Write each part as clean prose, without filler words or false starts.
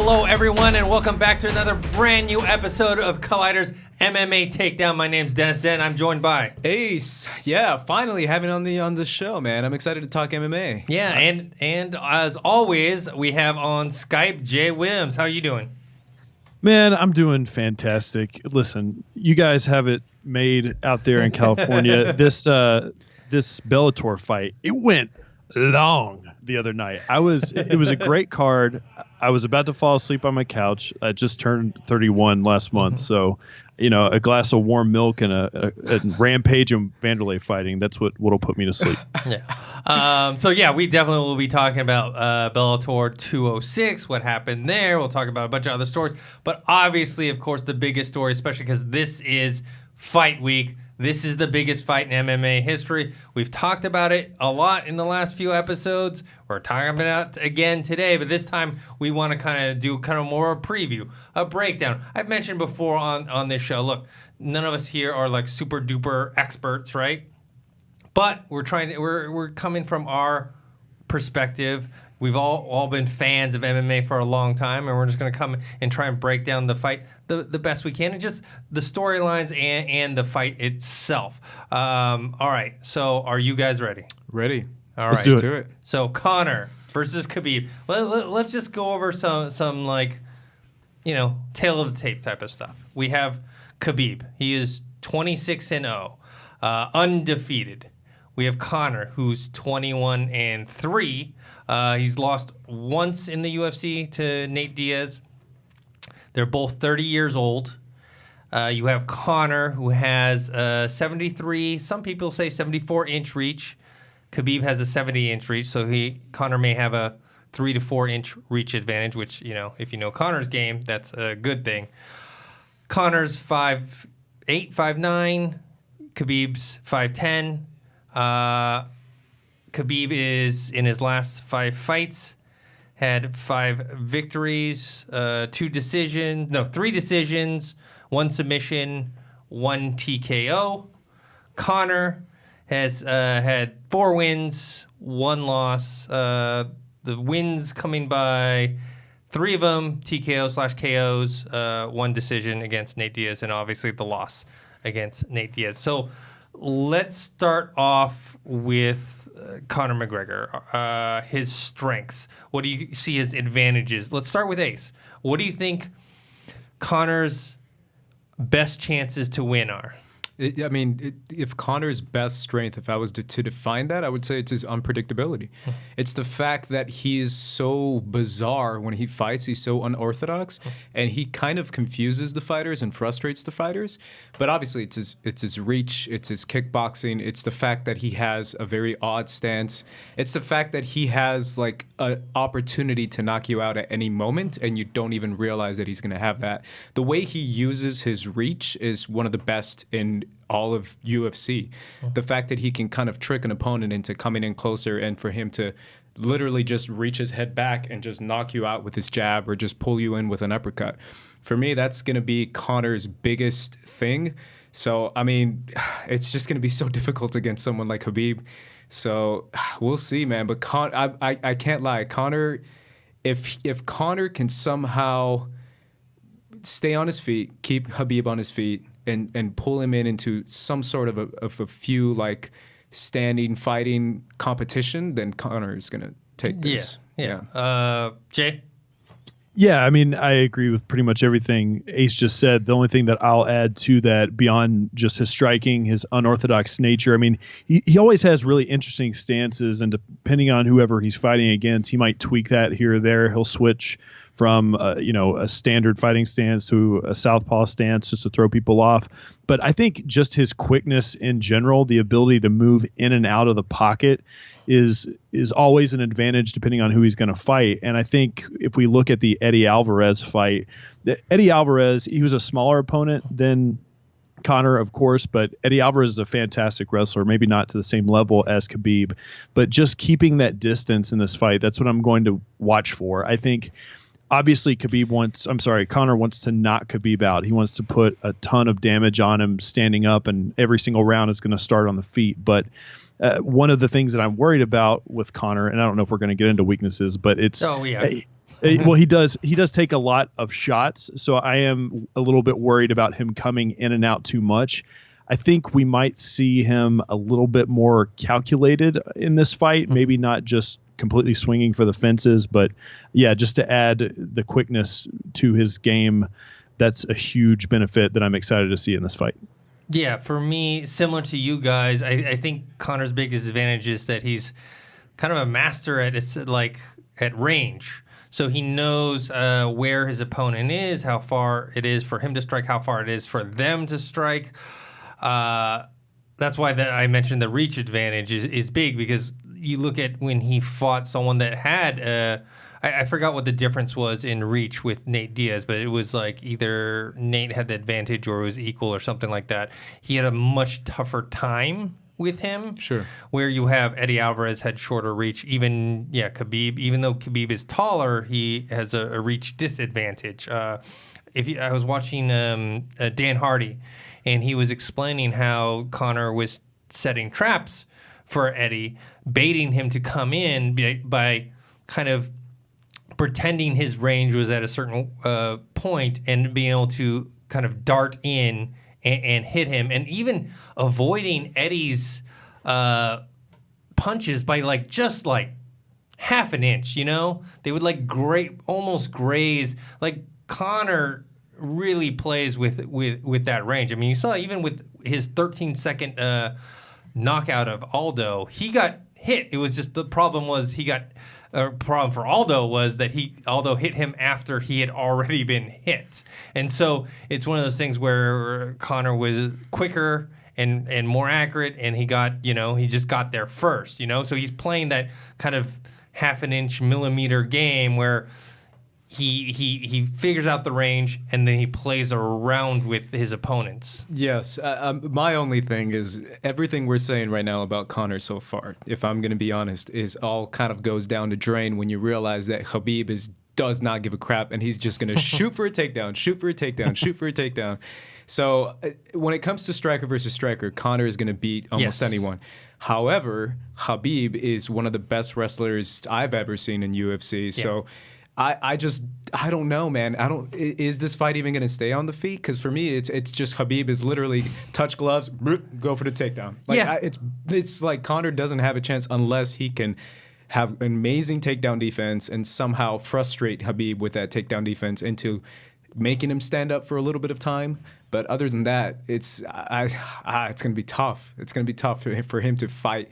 Hello, everyone, and welcome back to another brand new episode of Collider's MMA Takedown. My name's Dennis Den. I'm joined by Ace. Yeah, finally having on the show, man. I'm excited to talk MMA. Yeah, and as always, we have on Skype Jay Williams. How are you doing? Man, I'm doing fantastic. Listen, you guys have it made out there in California. This Bellator fight, it went long the other night. It was a great card. I was about to fall asleep on my couch. I just turned 31 last month, so a glass of warm milk and a Rampage and Vanderlei fighting. That's what'll put me to sleep. Yeah. So we definitely will be talking about Bellator 206, what happened there. We'll talk about a bunch of other stories, but obviously, of course, the biggest story, especially because this is fight week. This is the biggest fight in MMA history. We've talked about it a lot in the last few episodes. We're talking about it again today, but this time we want to do more a preview, a breakdown. I've mentioned before on this show, look, none of us here are like super duper experts, right? But we're coming from our perspective. We've all been fans of MMA for a long time, and we're just going to come and try and break down the fight the best we can, and just the storylines and the fight itself. All right, so are you guys ready? Ready. All right. Let's do it. So Conor versus Khabib. Let's just go over some tail of the tape type of stuff. We have Khabib. He is 26-0, undefeated. We have Conor, who's 21-3. He's lost once in the UFC to Nate Diaz. They're both 30 years old. You have Conor, who has 73, some people say 74-inch reach. Khabib has a 70-inch reach, so Conor may have a 3 to 4-inch reach advantage, which, if you know Conor's game, that's a good thing. Conor's 5'8", 5'9", Khabib's 5'10". Khabib is, in his last 5 fights, had 5 victories, 3 decisions, 1 submission, 1 TKO. Conor has had 4 wins, 1 loss. The wins coming by 3 of them TKO/KOs, 1 decision against Nate Diaz, and obviously the loss against Nate Diaz. So let's start off with Conor McGregor, his strengths. What do you see as advantages? Let's start with Ace. What do you think Conor's best chances to win are? If Conor's best strength, if I was to define that, I would say it's his unpredictability. It's the fact that he is so bizarre when he fights. He's so unorthodox, and he kind of confuses the fighters and frustrates the fighters. But obviously, it's his reach, it's his kickboxing, it's the fact that he has a very odd stance. It's the fact that he has like an opportunity to knock you out at any moment, and you don't even realize that he's going to have that. The way he uses his reach is one of the best in all of UFC. The fact that he can kind of trick an opponent into coming in closer, and for him to literally just reach his head back and just knock you out with his jab or just pull you in with an uppercut. For me, that's going to be Conor's biggest thing. So, it's just going to be so difficult against someone like Khabib. So, we'll see, man. But I can't lie. Conor, if Conor can somehow stay on his feet, keep Khabib on his feet, and pull him into some sort of a few like standing fighting competition, then Conor is gonna take this. Yeah. Jay? Yeah, I agree with pretty much everything Ace just said. The only thing that I'll add to that, beyond just his striking, his unorthodox nature, he always has really interesting stances, and depending on whoever he's fighting against, he might tweak that here or there. He'll switch from a standard fighting stance to a southpaw stance just to throw people off. But I think just his quickness in general, the ability to move in and out of the pocket, is always an advantage depending on who he's going to fight. And I think if we look at the Eddie Alvarez fight, Eddie Alvarez, he was a smaller opponent than Conor, of course, but Eddie Alvarez is a fantastic wrestler, maybe not to the same level as Khabib, but just keeping that distance in this fight, that's what I'm going to watch for. I think obviously Conor wants to knock Khabib out. He wants to put a ton of damage on him standing up, and every single round is going to start on the feet. But one of the things that I'm worried about with Conor, and I don't know if we're going to get into weaknesses, but it's Well, he does take a lot of shots, so I am a little bit worried about him coming in and out too much. I think we might see him a little bit more calculated in this fight, maybe not just completely swinging for the fences, but yeah, just to add the quickness to his game. That's a huge benefit that I'm excited to see in this fight. Yeah, for me, similar to you guys, I think Conor's biggest advantage is that he's kind of a master at range. So he knows where his opponent is, how far it is for him to strike, how far it is for them to strike. That's why I mentioned the reach advantage is big, because you look at when he fought someone that had I forgot what the difference was in reach with Nate Diaz, but it was like either Nate had the advantage or it was equal or something like that. He had a much tougher time with him. Sure. Where you have Eddie Alvarez had shorter reach. Khabib, even though Khabib is taller, he has a reach disadvantage. I was watching Dan Hardy, and he was explaining how Conor was setting traps for Eddie, baiting him to come in by kind of pretending his range was at a certain point and being able to kind of dart in and hit him, and even avoiding Eddie's punches by just half an inch. They would almost graze. Like Conor really plays with that range. I mean, you saw even with his 13-second knockout of Aldo, he got hit. It was just the problem was he got. Problem for Aldo was that Aldo hit him after he had already been hit. And so it's one of those things where Conor was quicker and more accurate, and he just got there first, So he's playing that kind of half an inch millimeter game where he figures out the range and then he plays around with his opponents. Yes. My only thing is everything we're saying right now about Conor so far, if I'm going to be honest, is all kind of goes down the drain when you realize that Khabib does not give a crap, and he's just going to shoot for a takedown, shoot for a takedown, shoot for a takedown. So when it comes to striker versus striker, Conor is going to beat almost anyone. However, Khabib is one of the best wrestlers I've ever seen in UFC. Yeah. So I don't know, man. Is this fight even going to stay on the feet? Because for me, it's just Khabib is literally touch gloves, go for the takedown. It's like Conor doesn't have a chance unless he can have an amazing takedown defense and somehow frustrate Khabib with that takedown defense into making him stand up for a little bit of time. But other than that, it's going to be tough. It's going to be tough for him to fight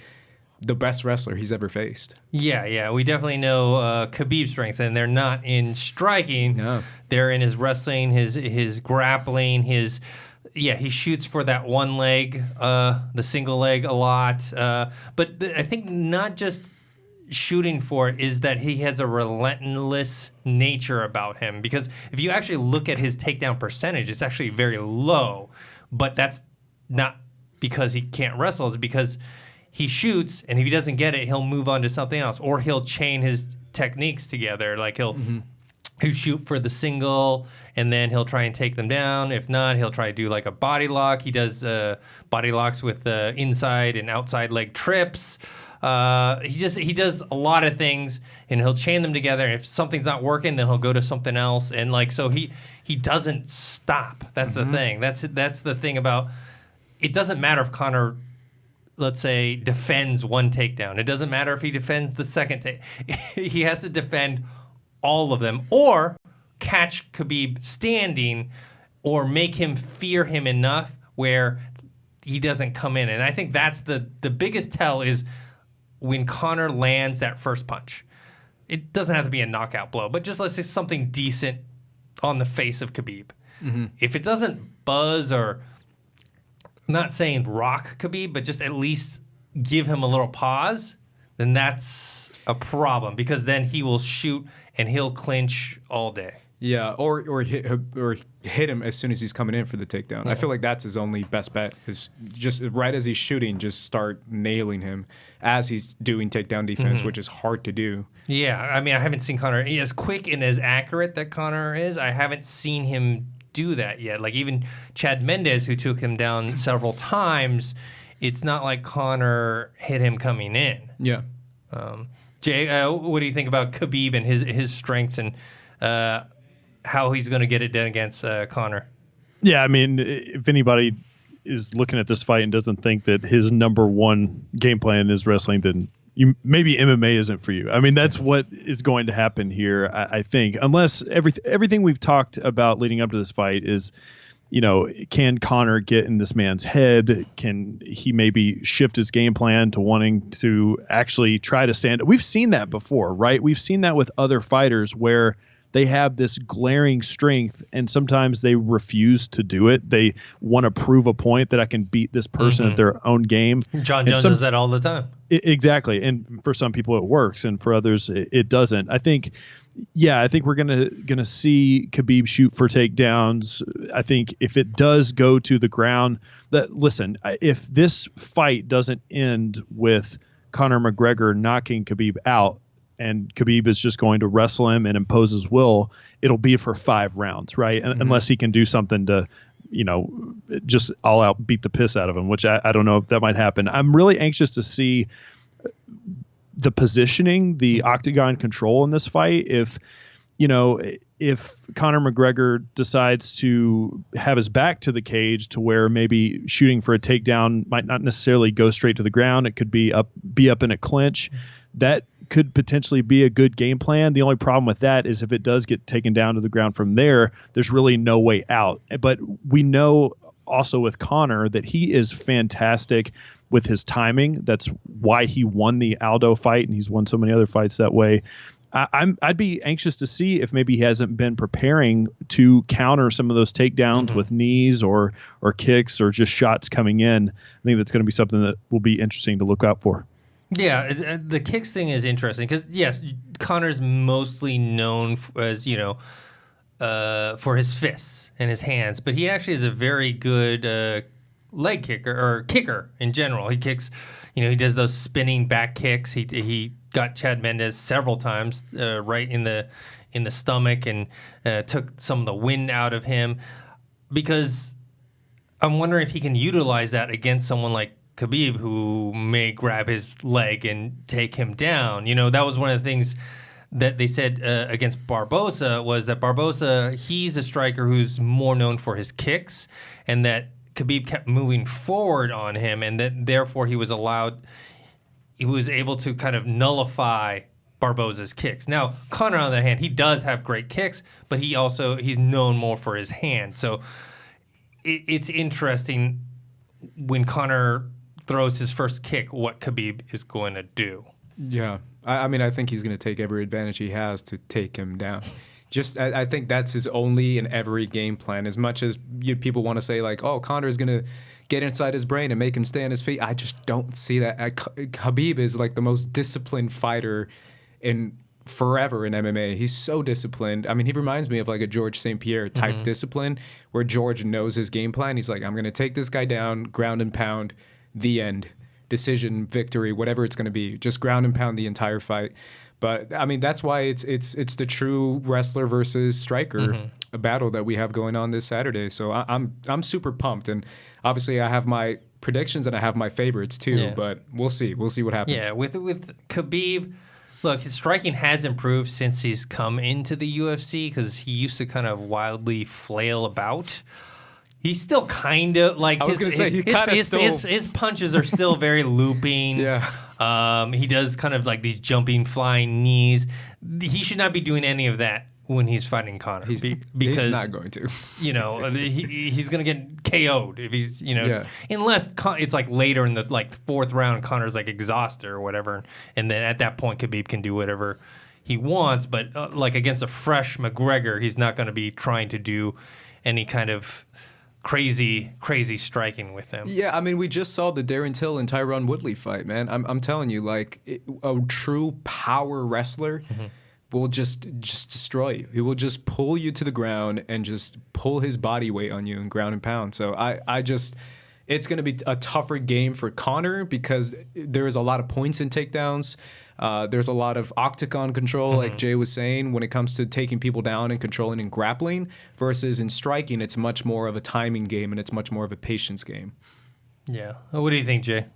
the best wrestler he's ever faced. Yeah. We definitely know Khabib's strength, and they're not in striking. No. They're in his wrestling, his grappling, he shoots for that one leg, the single leg a lot. But I think not just shooting for it is that he has a relentless nature about him, because if you actually look at his takedown percentage, it's actually very low. But that's not because he can't wrestle, it's because he shoots, and if he doesn't get it, he'll move on to something else, or he'll chain his techniques together. Like he'll shoot for the single, and then he'll try and take them down. If not, he'll try to do like a body lock. He does body locks with inside and outside leg trips. He does a lot of things, and he'll chain them together. And if something's not working, then he'll go to something else. And so he doesn't stop. That's the thing. That's the thing about it. Doesn't matter if Conor, let's say, defends one takedown. It doesn't matter if he defends the second he has to defend all of them, or catch Khabib standing, or make him fear him enough where he doesn't come in. And I think that's the biggest tell is when Conor lands that first punch. It doesn't have to be a knockout blow, but just let's say something decent on the face of Khabib. If it doesn't buzz, or I'm not saying rock Khabib, but just at least give him a little pause, then that's a problem, because then he will shoot and he'll clinch all day. Yeah, or hit him as soon as he's coming in for the takedown. I feel like that's his only best bet, is just right as he's shooting, just start nailing him as he's doing takedown defense, which is hard to do. Yeah, I mean, I haven't seen Conor, as quick and as accurate that Conor is, I haven't seen him do that yet. Like even Chad Mendes, who took him down several times, it's not like Conor hit him coming in. Yeah. Jay, what do you think about Khabib and his strengths and how he's going to get it done against Conor? Yeah, I mean, if anybody is looking at this fight and doesn't think that his number one game plan is wrestling, then maybe MMA isn't for you. I mean, that's what is going to happen here, I think, unless everything we've talked about leading up to this fight is, can Conor get in this man's head? Can he maybe shift his game plan to wanting to actually try to stand? We've seen that before, right? We've seen that with other fighters where they have this glaring strength and sometimes they refuse to do it. They want to prove a point that I can beat this person at their own game. John Jones does that all the time. Exactly. And for some people it works and for others it doesn't. I think we're gonna see Khabib shoot for takedowns. I think if it does go to the ground, if this fight doesn't end with Conor McGregor knocking Khabib out, and Khabib is just going to wrestle him and impose his will, it'll be for 5 rounds, right? Unless he can do something to, just all out beat the piss out of him, which I don't know if that might happen. I'm really anxious to see the positioning, the octagon control in this fight. If Conor McGregor decides to have his back to the cage to where maybe shooting for a takedown might not necessarily go straight to the ground, it could be up in a clinch. That could potentially be a good game plan. The only problem with that is if it does get taken down to the ground from there, there's really no way out. But we know also with Conor that he is fantastic with his timing. That's why he won the Aldo fight, and he's won so many other fights that way. I'd be anxious to see if maybe he hasn't been preparing to counter some of those takedowns with knees or kicks or just shots coming in. I think that's going to be something that will be interesting to look out for. Yeah, the kicks thing is interesting because, yes, Conor's mostly known as, for his fists and his hands, but he actually is a very good leg kicker or kicker in general. He kicks, he does those spinning back kicks. He got Chad Mendes several times right in the stomach and took some of the wind out of him, because I'm wondering if he can utilize that against someone like Khabib, who may grab his leg and take him down. That was one of the things that they said against Barboza, was that Barboza, he's a striker who's more known for his kicks, and that Khabib kept moving forward on him, and that therefore he was able to kind of nullify Barboza's kicks. Now, Conor, on the other hand, he does have great kicks, but he's known more for his hand. So it's interesting when Conor throws his first kick, what Khabib is going to do. Yeah. I mean, I think he's going to take every advantage he has to take him down. I think that's his only and every game plan. As much as people want to say, like, oh, Conor is going to get inside his brain and make him stay on his feet, I just don't see that. Khabib is like the most disciplined fighter in forever in MMA. He's so disciplined. I mean, he reminds me of like a George St. Pierre type discipline, where George knows his game plan. He's like, I'm going to take this guy down, ground and pound, the end, decision, victory, whatever it's going to be. Just ground and pound the entire fight. But I mean, that's why it's the true wrestler versus striker battle that we have going on this Saturday. So I'm super pumped, and obviously I have my predictions and I have my favorites too. Yeah. But we'll see what happens. Yeah, with Khabib, look, his striking has improved since he's come into the UFC, because he used to kind of wildly flail about. He's still kind of like his punches are still very looping. Yeah. He does kind of like these jumping, flying knees. He should not be doing any of that when he's fighting Conor. Because he's not going to. He's going to get KO'd if he's, unless it's like later in the fourth round, Conor's like exhausted or whatever, and then at that point Khabib can do whatever he wants. But like against a fresh McGregor, he's not going to be trying to do any kind of crazy striking with him. Yeah, I mean, we just saw the Darren Till and Tyron Woodley fight, man. I'm telling you, like, a true power wrestler will just destroy you. He will just pull you to the ground and just pull his body weight on you and ground and pound. So it's going to be a tougher game for Conor, because there is a lot of points in takedowns. There's a lot of octagon control, like Jay was saying, when it comes to taking people down and controlling and grappling, versus in striking, it's much more of a timing game and it's much more of a patience game. Yeah. What do you think, Jay?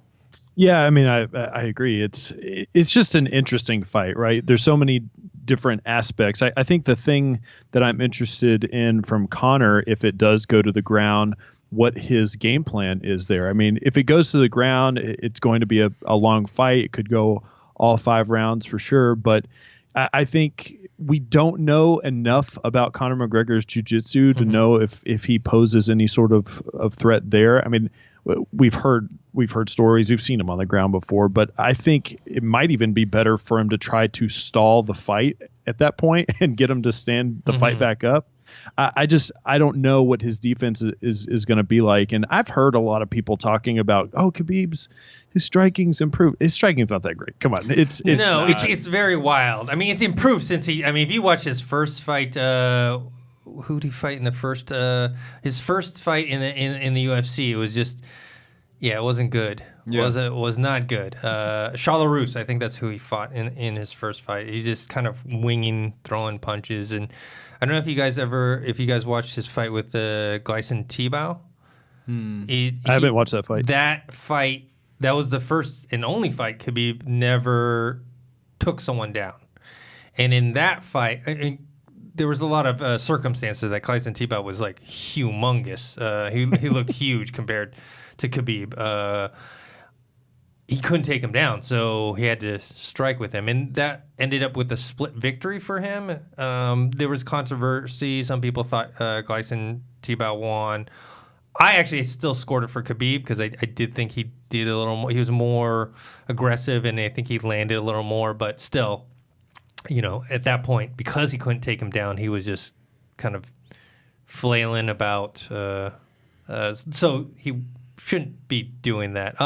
Yeah, I mean, I agree. It's just an interesting fight, right? There's so many different aspects. I think the thing that I'm interested in from Conor, if it does go to the ground, what his game plan is there. I mean, if it goes to the ground, it's going to be a long fight. It could go all 5 rounds for sure. But I think we don't know enough about Conor McGregor's jiu-jitsu to know if he poses any sort of threat there. I mean, we've heard stories, we've seen him on the ground before, but I think it might even be better for him to try to stall the fight at that point and get him to stand the fight back up. I don't know what his defense is going to be like, and I've heard a lot of people talking about, Khabib's his striking's improved. His striking's not that great. Come on, it's very wild. I mean, it's improved since he. I mean, if you watch his first fight, who did he fight in the first? His first fight in the UFC, it was just, it wasn't good. Yeah. Was not good. Charles, I think that's who he fought in his first fight. He's just kind of winging, throwing punches, and I don't know if you guys watched his fight with Gleison Tibau. I haven't watched that fight. That fight, that was the first and only fight Khabib never took someone down, and in that fight, there was a lot of circumstances that Gleison Tibau was like humongous. He looked huge compared to Khabib. He couldn't take him down, so he had to strike with him, and that ended up with a split victory for him. There was controversy. Some people thought Gleison Tibau won. I actually still scored it for Khabib because I did think he did a little more. He was more aggressive, and I think he landed a little more. But still, at that point, because he couldn't take him down, he was just kind of flailing about. So he shouldn't be doing that.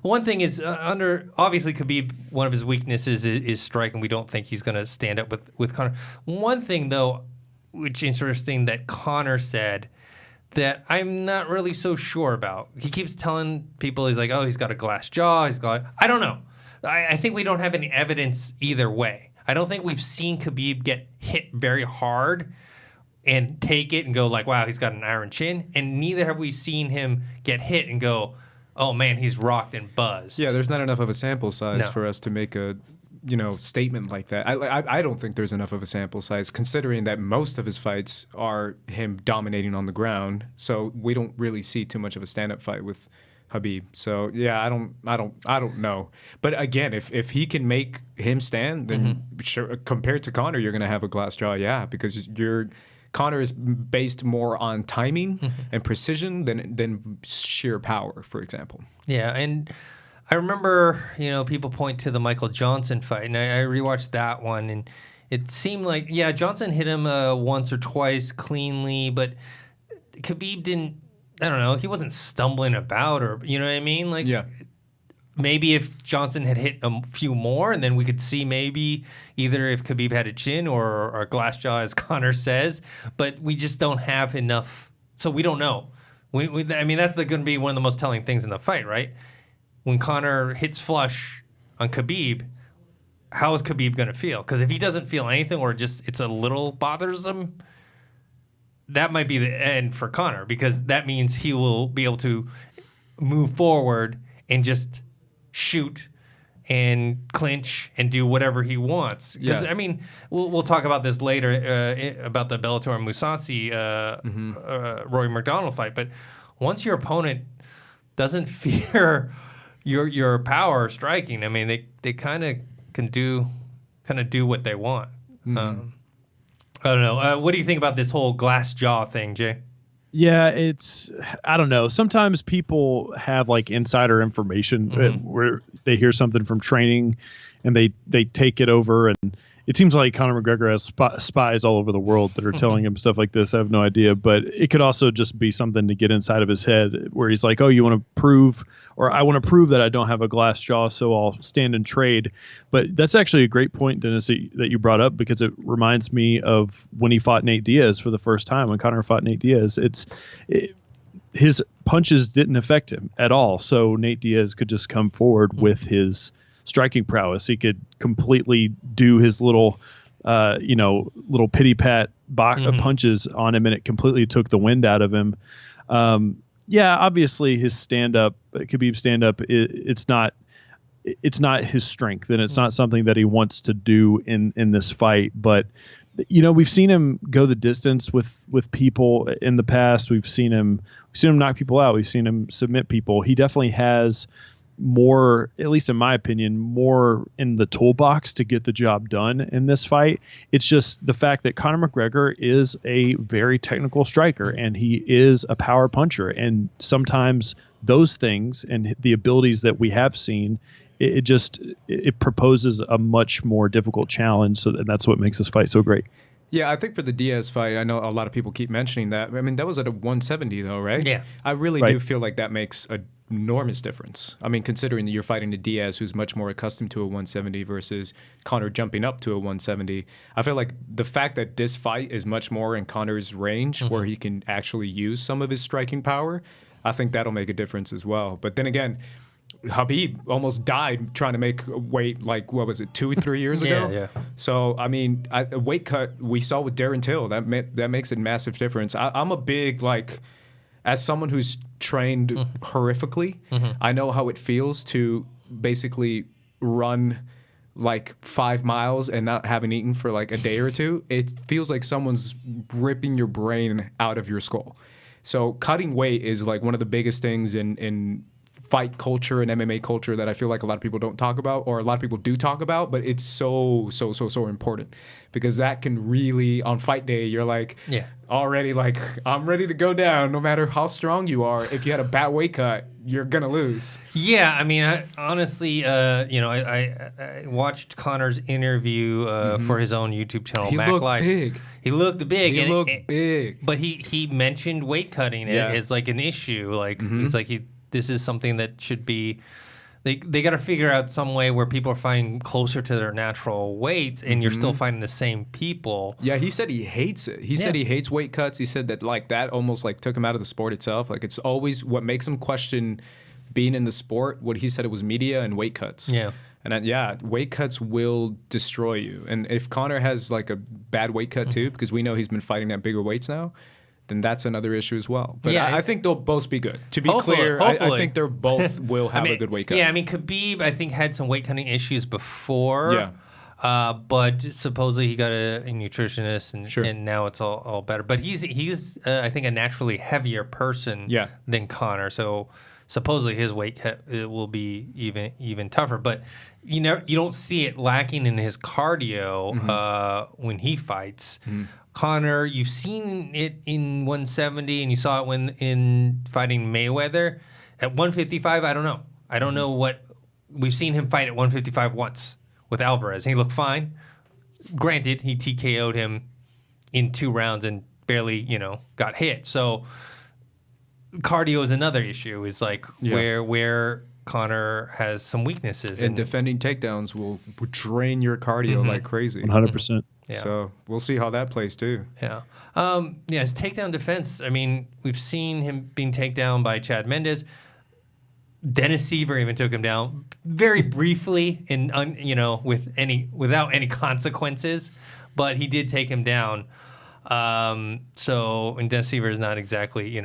One thing is obviously Khabib, one of his weaknesses is striking. We don't think he's going to stand up with Conor. One thing though, which is interesting that Conor said that I'm not really so sure about. He keeps telling people he's like, he's got a glass jaw. I don't know. I think we don't have any evidence either way. I don't think we've seen Khabib get hit very hard and take it and go like, wow, he's got an iron chin. And neither have we seen him get hit and go, oh man, he's rocked and buzzed. Yeah, there's not enough of a sample size for us to make a statement like that. I don't think there's enough of a sample size considering that most of his fights are him dominating on the ground. So we don't really see too much of a stand-up fight with Khabib. So yeah, I don't know. But again, if he can make him stand, then sure, compared to Conor, you're gonna have a glass jaw, because Conor is based more on timing and precision than sheer power, for example. Yeah, and I remember, people point to the Michael Johnson fight, and I rewatched that one, and it seemed like, Johnson hit him once or twice cleanly, but Khabib didn't, I don't know, he wasn't stumbling about, or, you know what I mean? Like, maybe if Johnson had hit a few more, and then we could see maybe either if Khabib had a chin or a glass jaw, as Conor says, but we just don't have enough, so we don't know. I mean, that's going to be one of the most telling things in the fight, right? When Conor hits flush on Khabib, how is Khabib going to feel? Because if he doesn't feel anything or just it's a little bothersome, that might be the end for Conor, because that means he will be able to move forward and just shoot and clinch and do whatever he wants. Because I mean, we'll talk about this later about the Bellator and Mousasi Rory McDonald fight. But once your opponent doesn't fear your power striking, I mean, they kind of can do what they want. I don't know. What do you think about this whole glass jaw thing, Jay? Yeah, I don't know. Sometimes people have like insider information where they hear something from training and they take it over, and it seems like Conor McGregor has spies all over the world that are telling him stuff like this. I have no idea, but it could also just be something to get inside of his head where he's like, oh, you want to prove, or I want to prove that I don't have a glass jaw, so I'll stand and trade. But that's actually a great point, Dennis, that you brought up, because it reminds me of when he fought Nate Diaz for the first time. When Conor fought Nate Diaz, his punches didn't affect him at all. So Nate Diaz could just come forward with his striking prowess. He could completely do his little pity pat punches on him, and it completely took the wind out of him. Obviously his stand up, Khabib's stand up, it's not it's not his strength, and it's not something that he wants to do in this fight. But you know, we've seen him go the distance with people in the past. We've seen him knock people out. We've seen him submit people. He definitely has more, at least in my opinion, more in the toolbox to get the job done in this fight. It's just the fact that Conor McGregor is a very technical striker, and he is a power puncher. And sometimes those things and the abilities that we have seen, it proposes a much more difficult challenge. So that's what makes this fight so great. Yeah, I think for the Diaz fight, I know a lot of people keep mentioning that. I mean, that was at a 170 though, right? Yeah. I really do feel like that makes an enormous difference. I mean, considering that you're fighting a Diaz who's much more accustomed to a 170 versus Conor jumping up to a 170. I feel like the fact that this fight is much more in Conor's range where he can actually use some of his striking power, I think that'll make a difference as well. But then again, Khabib almost died trying to make weight, like, what was it, 2 or 3 years ago? Yeah. So, I mean, a weight cut we saw with Darren Till, that makes a massive difference. I'm a big, like, as someone who's trained horrifically, I know how it feels to basically run like 5 miles and not having eaten for like a day or two. It feels like someone's ripping your brain out of your skull. So cutting weight is like one of the biggest things in fight culture and MMA culture that I feel like a lot of people don't talk about, or a lot of people do talk about, but it's so important, because that can really, on fight day, you're like already like, I'm ready to go down no matter how strong you are. If you had a bad weight cut, you're gonna lose. Yeah, I mean, honestly, I watched Conor's interview for his own YouTube channel. He looked big. He looked big. He looked big. But he mentioned weight cutting as like an issue. Like he's like this is something that should be. They got to figure out some way where people are fighting closer to their natural weights, and you're still fighting the same people. Yeah, he said he hates it. He said he hates weight cuts. He said that like that almost like took him out of the sport itself. Like it's always what makes him question being in the sport. What he said, it was media and weight cuts. Yeah. And weight cuts will destroy you. And if Conor has like a bad weight cut too, because we know he's been fighting at bigger weights now, then that's another issue as well. But I think they'll both be good. To be clear, I think they're both will have a good weight cut. Yeah, I mean, Khabib, I think, had some weight cutting issues before. Yeah. But supposedly he got a nutritionist, and now it's all better. But he's I think, a naturally heavier person than Conor. So supposedly his weight cut will be even tougher. But you don't see it lacking in his cardio when he fights. Conor, you've seen it in 170, and you saw it when in fighting Mayweather. At 155, I don't know. I don't know what we've seen him fight at 155 once with Alvarez, and he looked fine. Granted, he TKO'd him in 2 rounds and barely, got hit. So cardio is another issue. Is like where Conor has some weaknesses, and defending takedowns will drain your cardio like crazy. 100%. Yeah. So we'll see how that plays too. Yeah. His takedown defense, I mean, we've seen him being taken down by Chad Mendes. Dennis Seaver even took him down very briefly without any consequences, but he did take him down. And Dennis Seaver is not exactly,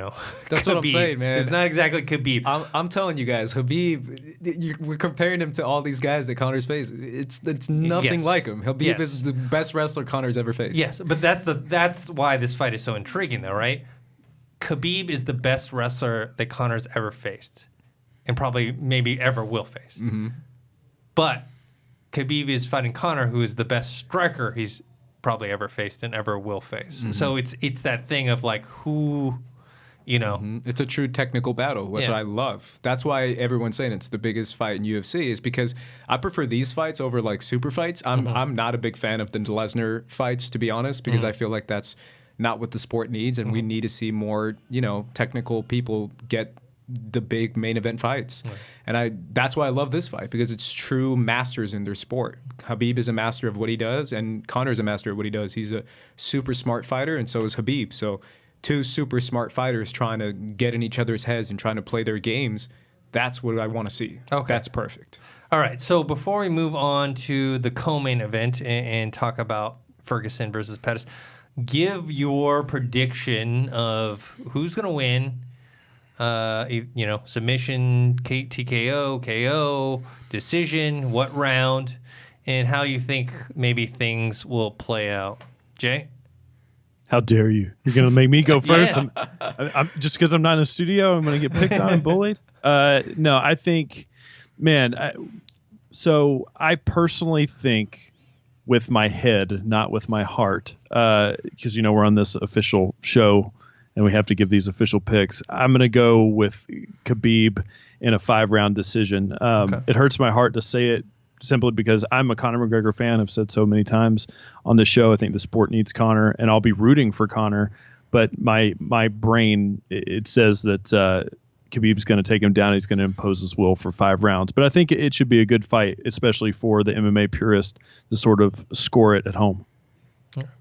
That's what I'm saying, man. It's not exactly Khabib. I'm telling you guys, Khabib, we're comparing him to all these guys that Conor's faced. It's nothing like him. Khabib is the best wrestler Conor's ever faced. Yes, but that's why this fight is so intriguing, though, right? Khabib is the best wrestler that Conor's ever faced, and probably maybe ever will face. But Khabib is fighting Conor, who is the best striker he's probably ever faced and ever will face. So it's that thing of like who, It's a true technical battle, which I love. That's why everyone's saying it's the biggest fight in UFC, is because I prefer these fights over like super fights. I'm not a big fan of the Lesnar fights, to be honest, because I feel like that's not what the sport needs, and we need to see more, technical people get the big main event fights. And that's why I love this fight, because it's true masters in their sport. Khabib is a master of what he does, and Conor's a master of what he does. He's a super smart fighter, and so is Khabib. So 2 super smart fighters trying to get in each other's heads and trying to play their games. That's what I want to see. Okay. That's perfect. All right. So before we move on to the co-main event and talk about Ferguson versus Pettis, give your prediction of who's going to win, Submission, TKO, KO, decision, what round, and how you think maybe things will play out. Jay? How dare you? You're going to make me go first? Yeah. I'm just because I'm not in the studio, I'm going to get picked on and bullied? No, I think, so I personally think with my head, not with my heart, because, we're on this official show and we have to give these official picks. I'm going to go with Khabib in a 5-round decision. Okay. It hurts my heart to say it simply because I'm a Conor McGregor fan. I've said so many times on the show. I think the sport needs Conor, and I'll be rooting for Conor. But my brain, it says that Khabib's going to take him down. He's going to impose his will for 5 rounds. But I think it should be a good fight, especially for the MMA purist to sort of score it at home.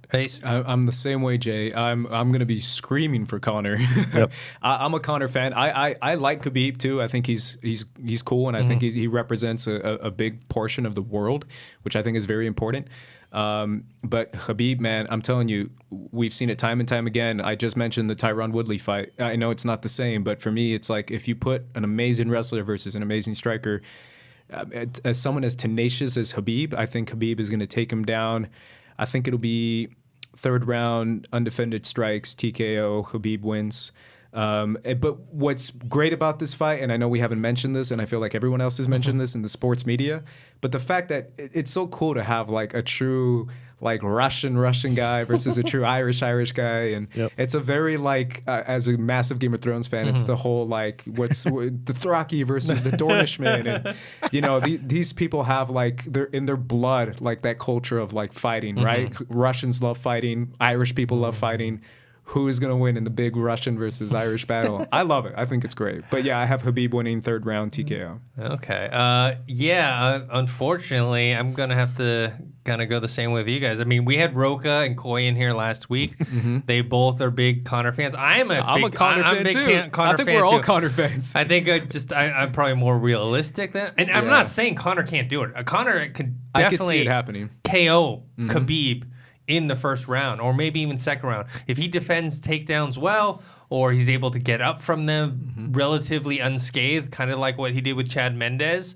Pace? I'm the same way, Jay. I'm going to be screaming for Conor. Yep. I'm a Conor fan. I like Khabib too. I think he's cool, and I think he represents a big portion of the world, which I think is very important. But Khabib, man, I'm telling you, we've seen it time and time again. I just mentioned the Tyron Woodley fight. I know it's not the same, but for me, it's like if you put an amazing wrestler versus an amazing striker, as someone as tenacious as Khabib, I think Khabib is going to take him down. I think it'll be 3rd round, undefended strikes, TKO, Khabib wins. But what's great about this fight, and I know we haven't mentioned this, and I feel like everyone else has mentioned this in the sports media, but the fact that it's so cool to have like a true like Russian guy versus a true Irish guy, and it's a very like as a massive Game of Thrones fan, it's the whole like what's the Thraki versus the Dornishman, and these people have like they're in their blood like that culture of like fighting, right? Russians love fighting, Irish people love fighting. Who is going to win in the big Russian versus Irish battle? I love it. I think it's great. But yeah, I have Khabib winning 3rd round TKO. Okay. Unfortunately, I'm going to have to kind of go the same way with you guys. I mean, we had Roca and Coy in here last week. They both are big Conor fans. I'm a Conor fan too. I think we're all Conor fans. I think I'm probably more realistic than, and I'm not saying Conor can't do it. Conor can definitely I could see it happening. KO Khabib in the 1st round, or maybe even 2nd round. If he defends takedowns well, or he's able to get up from them relatively unscathed, kind of like what he did with Chad Mendez,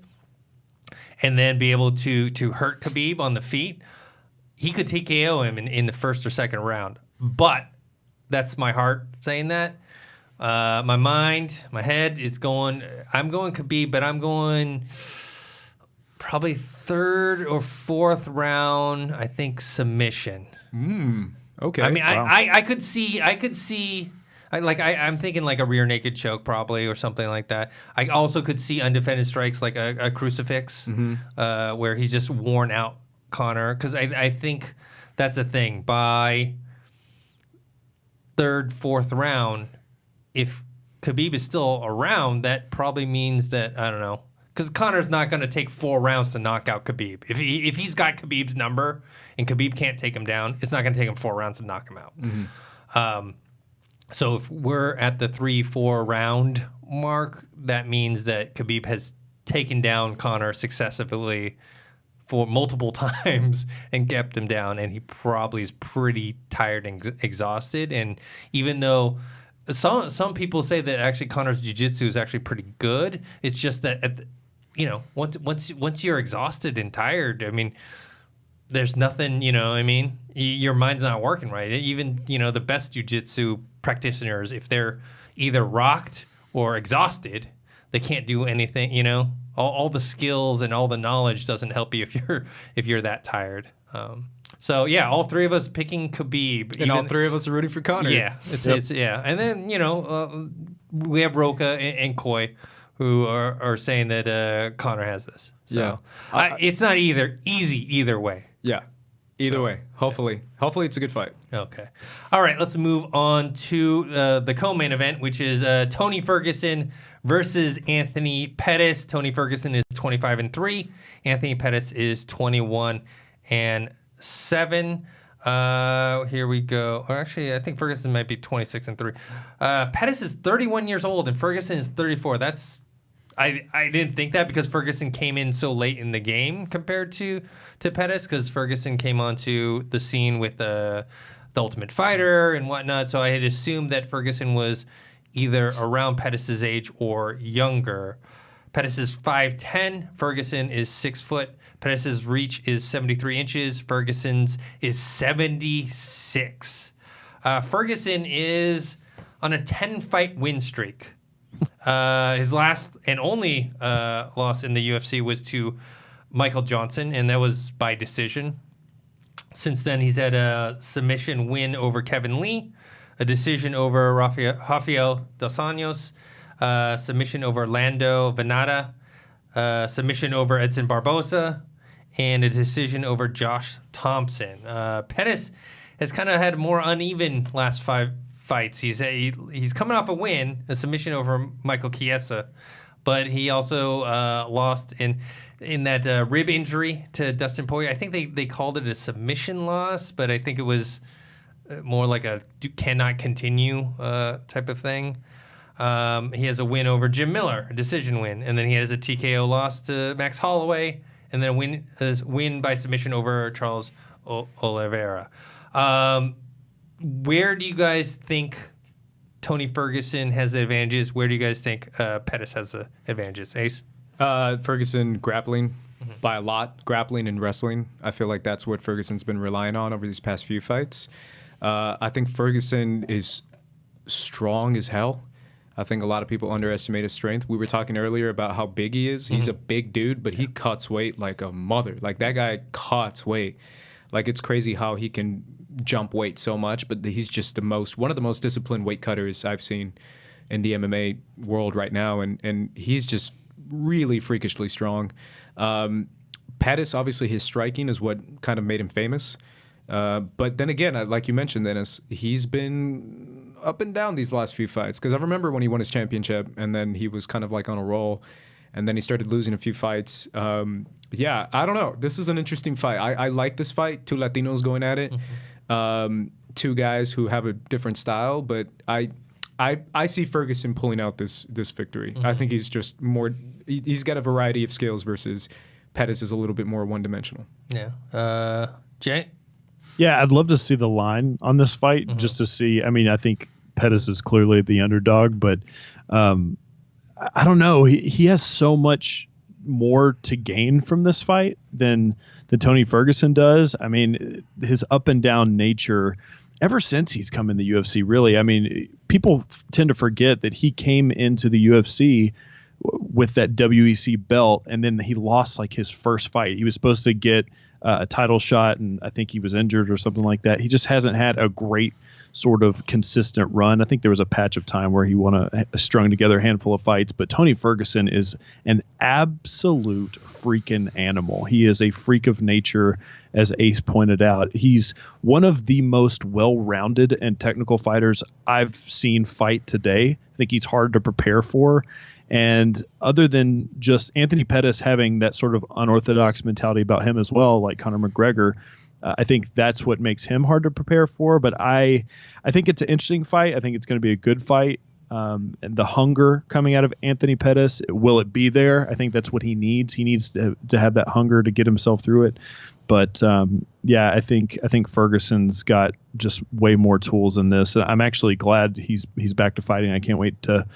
and then be able to hurt Khabib on the feet, he could TKO him in the 1st or 2nd round. But that's my heart saying that. My mind, my head is going, I'm going Khabib, but I'm going probably 3rd or 4th round, I think submission. Okay. I mean, wow. I could see, I'm thinking like a rear naked choke probably or something like that. I also could see undefended strikes like a crucifix where he's just worn out Conor. Because I think that's the thing. By 3rd, 4th round, if Khabib is still around, that probably means that, I don't know, because Conor's not going to take 4 rounds to knock out Khabib. If he's got Khabib's number and Khabib can't take him down, it's not going to take him 4 rounds to knock him out. So if we're at the 3-4 round mark, that means that Khabib has taken down Conor successively for multiple times and kept him down, and he probably is pretty tired and exhausted. And even though some people say that actually Conor's jiu-jitsu is actually pretty good, it's just that once you're exhausted and tired, I mean, there's nothing, your mind's not working right. Even, the best jiu-jitsu practitioners, if they're either rocked or exhausted, they can't do anything, all the skills and all the knowledge doesn't help you if you're that tired. So yeah, all 3 of us picking Khabib, and all 3 of us are rooting for Conor. Yeah, it's yeah, and then we have Roca and Coy, who are saying that Conor has this. So it's not easy either way. Yeah, either way. Hopefully it's a good fight. Okay, all right. Let's move on to the co-main event, which is Tony Ferguson versus Anthony Pettis. Tony Ferguson is 25-3. Anthony Pettis is 21-7. Here we go. Or actually, I think Ferguson might be 26-3. Pettis is 31 years old and Ferguson is 34. I didn't think that because Ferguson came in so late in the game compared to Pettis, because Ferguson came onto the scene with the Ultimate Fighter and whatnot. So I had assumed that Ferguson was either around Pettis' age or younger. Pettis is 5'10", Ferguson is 6 foot. Pettis' reach is 73 inches. Ferguson's is 76. Ferguson is on a 10-fight win streak. His last and only loss in the UFC was to Michael Johnson, and that was by decision. Since then, he's had a submission win over Kevin Lee, a decision over Rafael Dos Anjos, submission over Lando Venata, submission over Edson Barboza, and a decision over Josh Thompson. Pettis has kind of had more uneven last 5 fights. He's coming off a win, a submission over Michael Chiesa, but he also lost in that rib injury to Dustin Poirier. I think they called it a submission loss, but I think it was more like a cannot continue type of thing. He has a win over Jim Miller, a decision win, and then he has a TKO loss to Max Holloway, and then a win by submission over Charles Oliveira. Where do you guys think Tony Ferguson has the advantages? Where do you guys think Pettis has the advantages? Ace? Ferguson grappling by a lot, grappling and wrestling. I feel like that's what Ferguson's been relying on over these past few fights. I think Ferguson is strong as hell. I think a lot of people underestimate his strength. We were talking earlier about how big he is. He's a big dude, but he cuts weight like a mother. Like, that guy cuts weight. Like, it's crazy how he can jump weight so much, but he's just one of the most disciplined weight cutters I've seen in the MMA world right now, and he's just really freakishly strong. Pettis, obviously, his striking is what kind of made him famous. But then again, like you mentioned, Dennis, he's been up and down these last few fights. Because I remember when he won his championship, and then he was kind of like on a roll, and then he started losing a few fights. Yeah, I don't know. This is an interesting fight. I like this fight. Two Latinos going at it. Two guys who have a different style, but I see Ferguson pulling out this victory. I think he's just more. He's got a variety of skills versus Pettis is a little bit more one-dimensional. Yeah. Jay? Yeah, I'd love to see the line on this fight just to see. I mean, I think Pettis is clearly the underdog, but I don't know. He has so much more to gain from this fight than Tony Ferguson does. I mean, his up and down nature ever since he's come in the UFC, really. I mean, people tend to forget that he came into the UFC with that WEC belt, and then he lost like his first fight. He was supposed to get a title shot, and I think he was injured or something like that. He just hasn't had a great sort of consistent run. I think there was a patch of time where he won a strung together handful of fights, but Tony Ferguson is an absolute freaking animal. He is a freak of nature, as Ace pointed out. He's one of the most well-rounded and technical fighters I've seen fight today. I think he's hard to prepare for. And other than just Anthony Pettis having that sort of unorthodox mentality about him as well, like Conor McGregor, I think that's what makes him hard to prepare for. But I think it's an interesting fight. I think it's going to be a good fight. And the hunger coming out of Anthony Pettis, will it be there? I think that's what he needs. He needs to have that hunger to get himself through it. But yeah, I think Ferguson's got just way more tools in this. I'm actually glad he's back to fighting. I can't wait to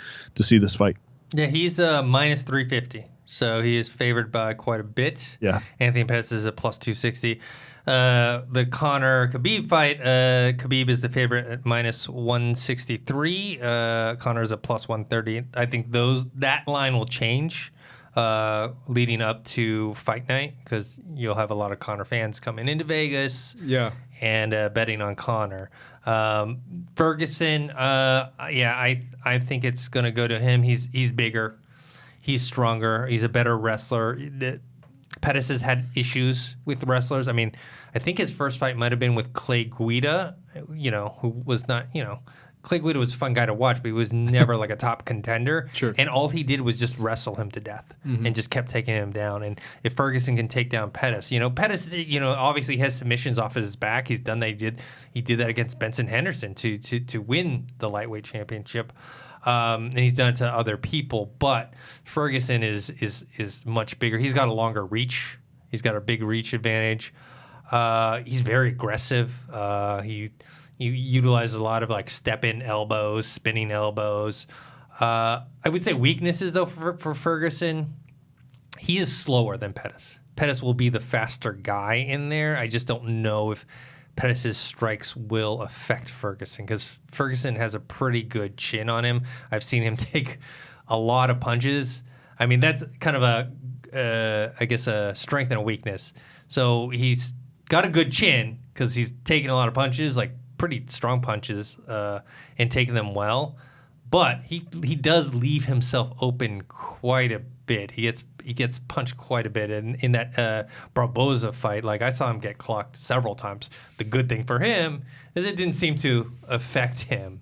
see this fight. Yeah, he's minus 350, so he is favored by quite a bit. Yeah, Anthony Pettis is a plus 260. The Conor Khabib fight, Khabib is the favorite at minus 163. Conor is a plus 130. I think that line will change leading up to fight night, because you'll have a lot of Conor fans coming into Vegas. Yeah. And betting on Conor. Ferguson, yeah, I think it's going to go to him. He's bigger. He's stronger. He's a better wrestler. Pettis has had issues with wrestlers. I mean, I think his first fight might have been with Clay Guida, who was not, Clay Guida was a fun guy to watch, but he was never like a top contender. Sure. And all he did was just wrestle him to death and just kept taking him down. And if Ferguson can take down Pettis, Pettis, obviously has submissions off his back. He's done that. He did that against Benson Henderson to win the lightweight championship. And he's done it to other people. But Ferguson is much bigger. He's got a longer reach. He's got a big reach advantage. He's very aggressive. He utilizes a lot of like step-in elbows, spinning elbows. I would say weaknesses though for Ferguson. He is slower than Pettis. Pettis will be the faster guy in there. I just don't know if Pettis' strikes will affect Ferguson because Ferguson has a pretty good chin on him. I've seen him take a lot of punches. I mean, that's kind of I guess a strength and a weakness. So he's got a good chin because he's taking a lot of punches, like pretty strong punches, and taking them well. But he does leave himself open quite a bit. He gets punched quite a bit. And in that Barboza fight, like I saw him get clocked several times. The good thing for him is it didn't seem to affect him.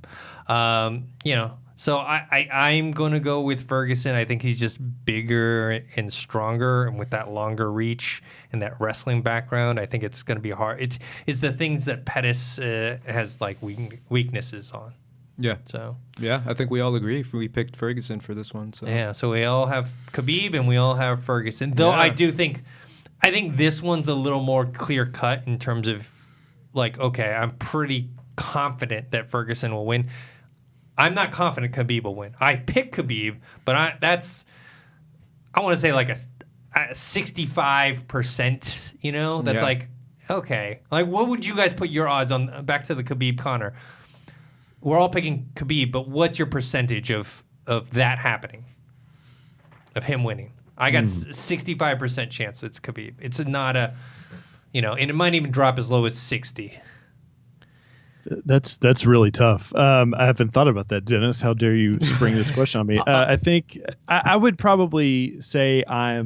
So I'm going to go with Ferguson. I think he's just bigger and stronger, and with that longer reach and that wrestling background, I think it's going to be hard. It's the things that Pettis has like weaknesses on. Yeah. So yeah, I think we all agree. We picked Ferguson for this one. So yeah, so we all have Khabib and we all have Ferguson. Though I think this one's a little more clear cut in terms of like, okay, I'm pretty confident that Ferguson will win. I'm not confident Khabib will win. I pick Khabib, but I want to say like a 65%. You know, that's like okay. Like, what would you guys put your odds on? Back to the Khabib Conor. We're all picking Khabib, but what's your percentage of that happening? Of him winning? I got 65% chance it's Khabib. It's not and it might even drop as low as 60. That's really tough. I haven't thought about that, Dennis. How dare you spring this question on me? I think I would probably say I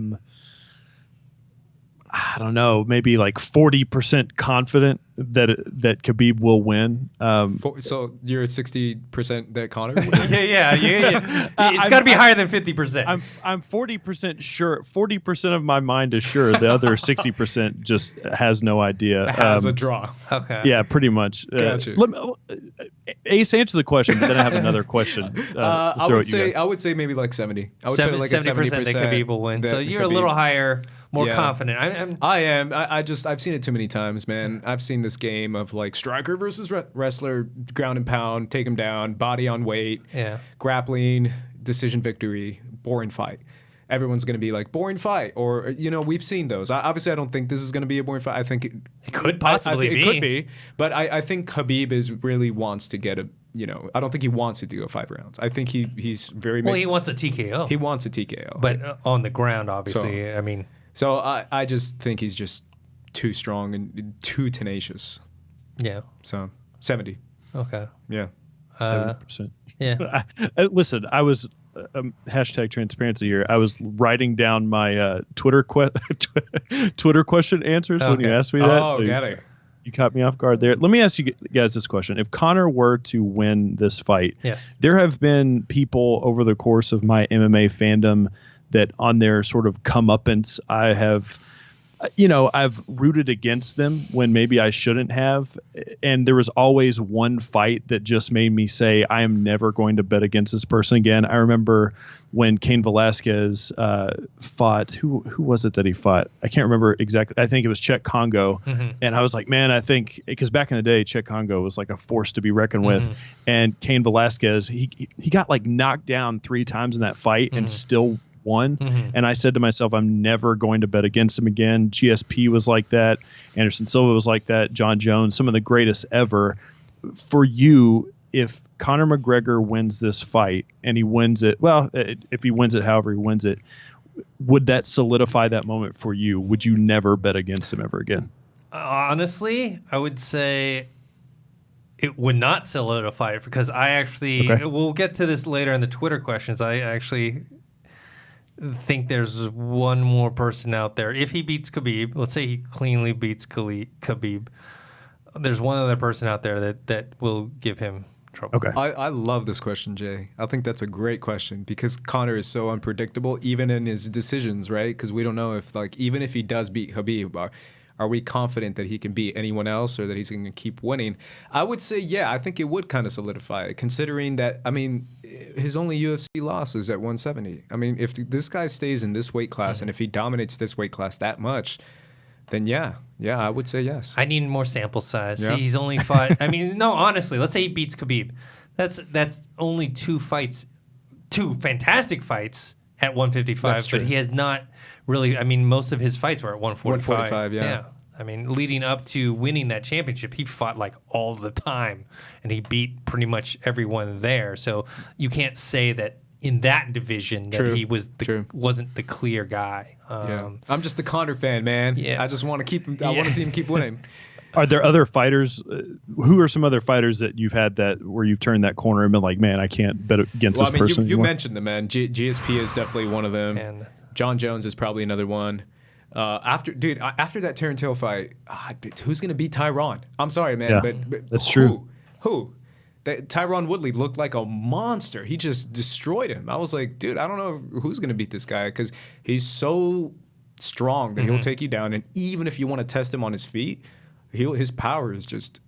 don't know, maybe like 40% confident that Khabib will win. So you're 60% that Conor will win? yeah. It's got to be higher than 50%. I'm 40% sure. 40% of my mind is sure. The other 60% just has no idea. Has a draw. Okay. Yeah, pretty much. Gotcha. Ace, answer the question, but then I have another question. I would say maybe like 70. I would 70, put like 70% that Khabib will win. So you're a little higher, more confident. I am. I've seen it too many times, man. I've seen this game of like striker versus wrestler, ground and pound, take him down, body on weight, grappling, decision victory, boring fight. Everyone's going to be like, boring fight. Or, we've seen those. Obviously, I don't think this is going to be a boring fight. I think it could possibly be. It could be. But I think Khabib really wants to get I don't think he wants it to go 5 rounds. I think he's very... Well, he wants a TKO. He wants a TKO. But on the ground, obviously. So I just think he's just too strong and too tenacious. Yeah. So 70. Okay. Yeah. 70%. Yeah. Listen, I was hashtag transparency here. I was writing down my Twitter question answers when you asked me that. Oh, got it. You caught me off guard there. Let me ask you guys this question. If Conor were to win this fight, there have been people over the course of my MMA fandom that on their sort of comeuppance, I've rooted against them when maybe I shouldn't have. And there was always one fight that just made me say, I am never going to bet against this person again. I remember when Cain Velasquez fought, who was it that he fought? I can't remember exactly. I think it was Czech Congo. Mm-hmm. And I was like, man, I think, because back in the day, Czech Congo was like a force to be reckoned with. And Cain Velasquez, he got like knocked down 3 times in that fight and still won. And I said to myself, I'm never going to bet against him again. GSP was like that. Anderson Silva was like that. John Jones, some of the greatest ever. For you, if Conor McGregor wins this fight and he wins it, if he wins it however he wins it, would that solidify that moment for you? Would you never bet against him ever again? Honestly, I would say it would not solidify it because I actually, we'll get to this later in the Twitter questions. I actually think there's one more person out there. If he beats Khabib, let's say he cleanly beats Khabib, there's one other person out there that will give him trouble. Okay. I love this question, Jay. I think that's a great question because Conor is so unpredictable, even in his decisions, right? Because we don't know if, like, even if he does beat Khabib, are we confident that he can beat anyone else or that he's going to keep winning? I would say, yeah, I think it would kind of solidify it, considering that, I mean, his only UFC loss is at 170. I mean, if this guy stays in this weight class and if he dominates this weight class that much, then yeah, I would say yes. I need more sample size. Yeah. He's only fought. I mean, no, honestly, let's say he beats Khabib. That's only 2 fights, 2 fantastic fights at 155. That's true. But he has not really. I mean, most of his fights were at 145. 145, yeah. I mean, leading up to winning that championship, he fought like all the time, and he beat pretty much everyone there. So you can't say that in that division that True. he was True. wasn't the clear guy. Yeah. I'm just a Conor fan, man. Yeah. I just want to keep him. I want to see him keep winning. Are there other fighters? Who are some other fighters that you've had that where you've turned that corner and been like, man, I can't bet against Well, I this mean, person you anymore? mentioned them, man. GSP is definitely one of them. And John Jones is probably another one. After that Tarantil fight, who's gonna beat Tyron? I'm sorry, man, Yeah, but that's true. Who? That Tyron Woodley looked like a monster. He just destroyed him. I was like, dude, I don't know who's gonna beat this guy because he's so strong that he'll take you down. And even if you want to test him on his feet, his power is just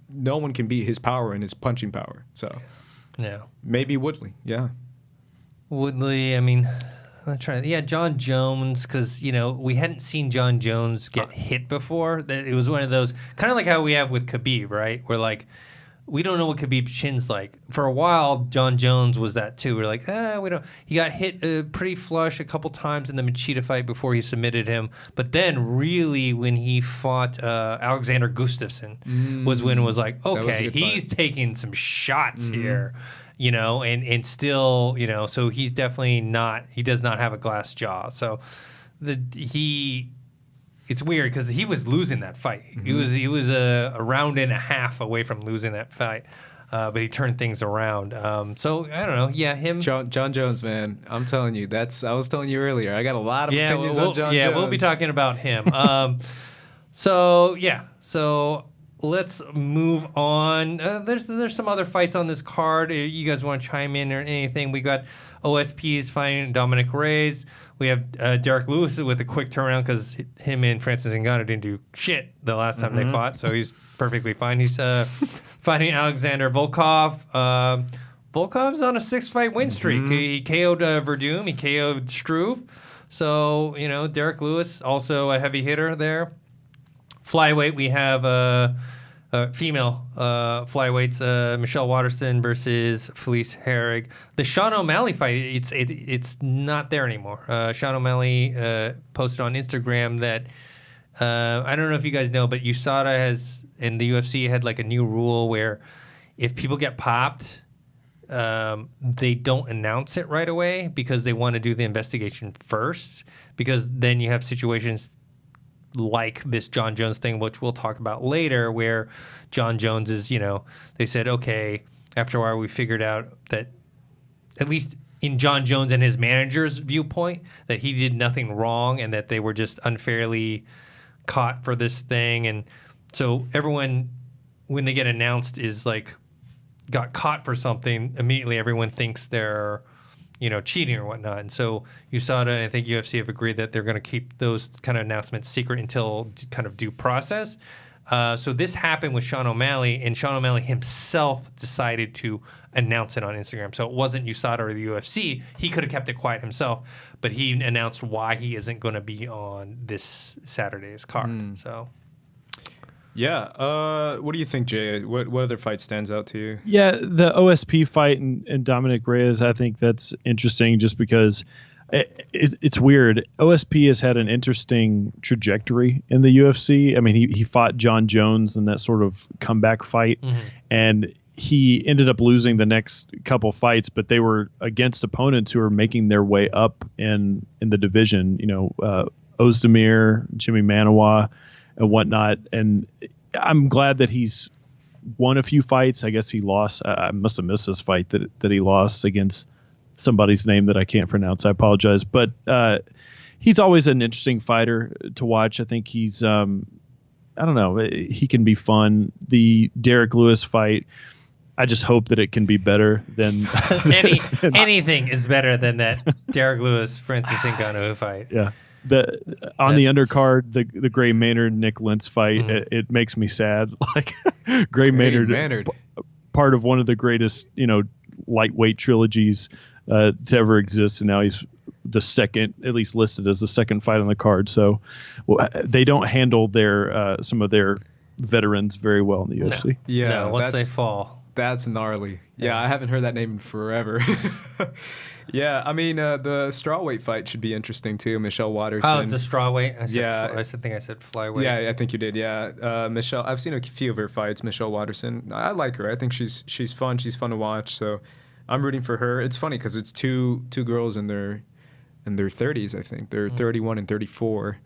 no one can beat his power and his punching power. So yeah. maybe Woodley, yeah. Woodley, I mean, I'm trying. Yeah, John Jones, because we hadn't seen John Jones get hit before. That it was one of those kind of like how we have with Khabib, right? Where like we don't know what Khabib's chin's like. For a while, John Jones was that too. We're like, we don't. He got hit pretty flush a couple times in the Machida fight before he submitted him. But then, really, when he fought Alexander Gustafsson, was when it was like, was a okay, good he's fight. taking some shots here. And still, so he's definitely not. He does not have a glass jaw. So it's weird because he was losing that fight. He was a round and a half away from losing that fight, but he turned things around. So I don't know. Yeah, him. John Jones, man. I'm telling you, I was telling you earlier. I got a lot of opinions on John Jones. Yeah, we'll be talking about him. So let's move on. There's some other fights on this card. You guys want to chime in or anything? We got OSPs fighting Dominic Reyes. We have Derek Lewis with a quick turnaround because him and Francis Ngannou didn't do shit the last time they fought, so he's perfectly fine. He's fighting Alexander Volkov. Volkov's on a 6-fight win streak. He KO'd Verdum. He KO'd Struve. So, Derek Lewis, also a heavy hitter there. Flyweight, we have female flyweights, Michelle Waterson versus Felice Herrig. The Sean O'Malley fight, it's not there anymore. Sean O'Malley posted on Instagram that I don't know if you guys know, but USADA has, and the UFC had like a new rule where if people get popped, they don't announce it right away because they want to do the investigation first, because then you have situations like this John Jones thing, which we'll talk about later, where John Jones is, they said, okay, after a while we figured out that, at least in John Jones and his manager's viewpoint, that he did nothing wrong and that they were just unfairly caught for this thing. And so everyone, when they get announced, is like, got caught for something, immediately everyone thinks they're cheating or whatnot. And so USADA and I think UFC have agreed that they're going to keep those kind of announcements secret until kind of due process. So this happened with Sean O'Malley, and Sean O'Malley himself decided to announce it on Instagram. So it wasn't USADA or the UFC. He could have kept it quiet himself, but he announced why he isn't going to be on this Saturday's card. So... Yeah. What do you think, Jay? What other fight stands out to you? Yeah, the OSP fight and Dominic Reyes, I think that's interesting just because it's weird. OSP has had an interesting trajectory in the UFC. I mean, he fought John Jones in that sort of comeback fight, and he ended up losing the next couple fights, but they were against opponents who are making their way up in the division. Ozdemir, Jimmy Manawa, and whatnot. And I'm glad that he's won a few fights. I guess he lost. I must have missed this fight that he lost against somebody's name that I can't pronounce. I apologize. But he's always an interesting fighter to watch. I think he's, I don't know, he can be fun. The Derek Lewis fight, I just hope that it can be better than anything is better than that Derek Lewis Francis Ngannou fight. Yeah. The undercard, the Gray Maynard Nick Lentz fight, it makes me sad. Like Gray Maynard, part of one of the greatest lightweight trilogies to ever exist, and now he's the second, at least listed as the second fight on the card. So they don't handle their some of their veterans very well in the UFC. Yeah, no, once they fall. That's gnarly. Yeah, I haven't heard that name in forever. Yeah, I mean, the strawweight fight should be interesting too. Michelle Waterson. Oh, it's a strawweight. Yeah. I think I said flyweight. Yeah, I think you did. Yeah, Michelle. I've seen a few of her fights. Michelle Waterson. I like her. I think she's fun. She's fun to watch. So I'm rooting for her. It's funny because it's two girls in their 30s. I think they're 31 and 34.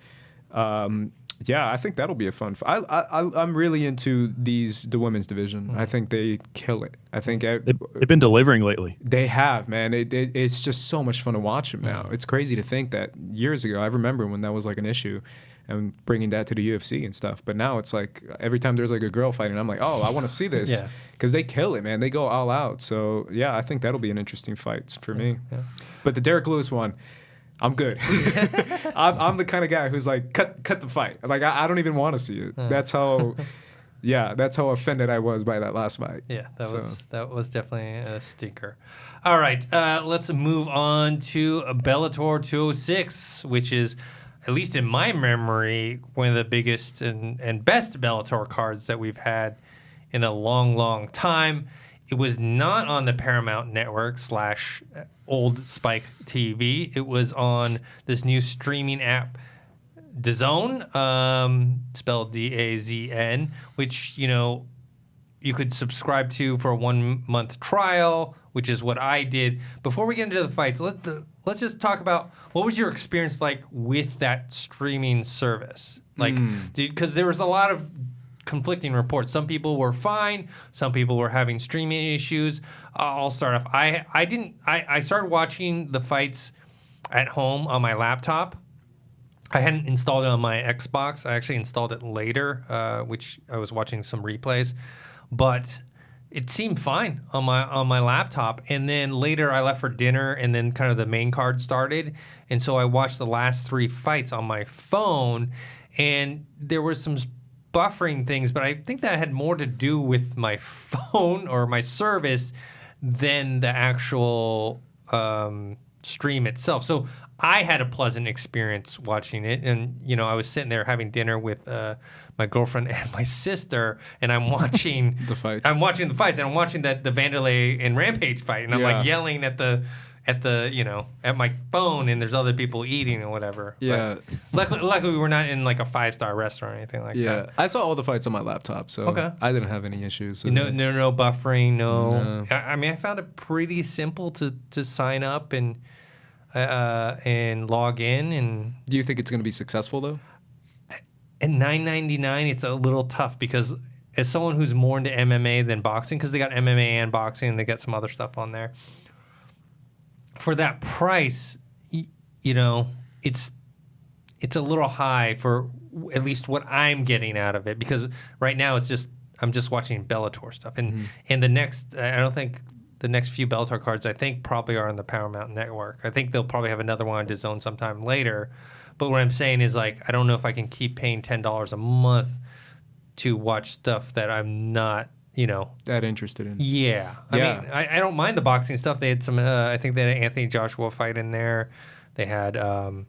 Yeah, I think that'll be a fun fight. I'm really into the women's division. I think they kill it. I think they've been delivering lately. They have, man. It's just so much fun to watch them now. It's crazy to think that years ago, I remember when that was like an issue and bringing that to the UFC and stuff. But now it's like every time there's like a girl fighting, I'm like, oh, I want to see this. Because they kill it, man. They go all out. So, yeah, I think that'll be an interesting fight for me. Yeah. But the Derek Lewis one, I'm good. I'm the kind of guy who's like, cut the fight. Like, I don't even want to see it. That's how offended I was by that last fight. Yeah, that was definitely a stinker. All right, let's move on to Bellator 206, which is, at least in my memory, one of the biggest and best Bellator cards that we've had in a long, long time. It was not on the Paramount Network / old Spike TV. It was on this new streaming app, DAZN, spelled DAZN, which, you could subscribe to for a 1-month trial, which is what I did. Before we get into the fights, let's just talk about what was your experience like with that streaming service? Like, because there was a lot of conflicting reports. Some people were fine. Some people were having streaming issues. I'll start off. I started watching the fights at home on my laptop. I hadn't installed it on my Xbox. I actually installed it later, which I was watching some replays, but it seemed fine on my laptop. And then later I left for dinner, and then kind of the main card started, and so I watched the last 3 fights on my phone, and there was some buffering things, but I think that had more to do with my phone or my service than the actual stream itself. So I had a pleasant experience watching it, and I was sitting there having dinner with my girlfriend and my sister, and I'm watching the fights. I'm watching the fights, and I'm watching the Vanderlei and Rampage fight, and I'm like yelling at at my phone, and there's other people eating or whatever. Yeah. But luckily we're not in like a 5-star restaurant or anything like that. Yeah. I saw all the fights on my laptop, so I didn't have any issues. No buffering, no. I mean, I found it pretty simple to sign up and log in. And do you think it's going to be successful though? At $9.99, it's a little tough because as someone who's more into MMA than boxing, because they got MMA and boxing, and they got some other stuff on there. For that price, it's a little high for at least what I'm getting out of it, because right now I'm just watching Bellator stuff, and the next I don't think the next few Bellator cards I think probably are on the Paramount Network. I think they'll probably have another one on DAZN sometime later. But what I'm saying is, like, I don't know if I can keep paying $10 a month to watch stuff that I'm not that interested in. Yeah. I mean, I don't mind the boxing stuff. They had some, I think they had an Anthony Joshua fight in there. They had an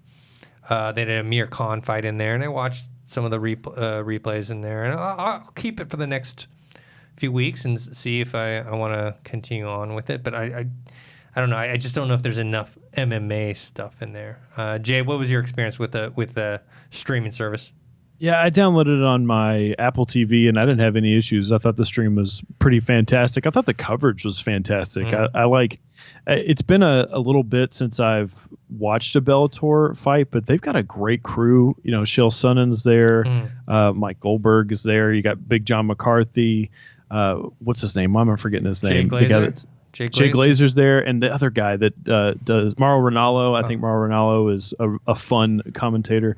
Amir Khan fight in there, and I watched some of the replays in there. And I'll keep it for the next few weeks and see if I want to continue on with it. But I don't know. I just don't know if there's enough MMA stuff in there. Jay, what was your experience with the streaming service? Yeah, I downloaded it on my Apple TV, and I didn't have any issues. I thought the stream was pretty fantastic. I thought the coverage was fantastic. I like. It's been a little bit since I've watched a Bellator fight, but they've got a great crew. Chael Sonnen's there. Mike Goldberg is there. You got Big John McCarthy. What's his name? I'm forgetting his name. The guy that's Jay Glazer's there, and the other guy that does Mauro Ranallo. I think Mauro Ranallo is a fun commentator.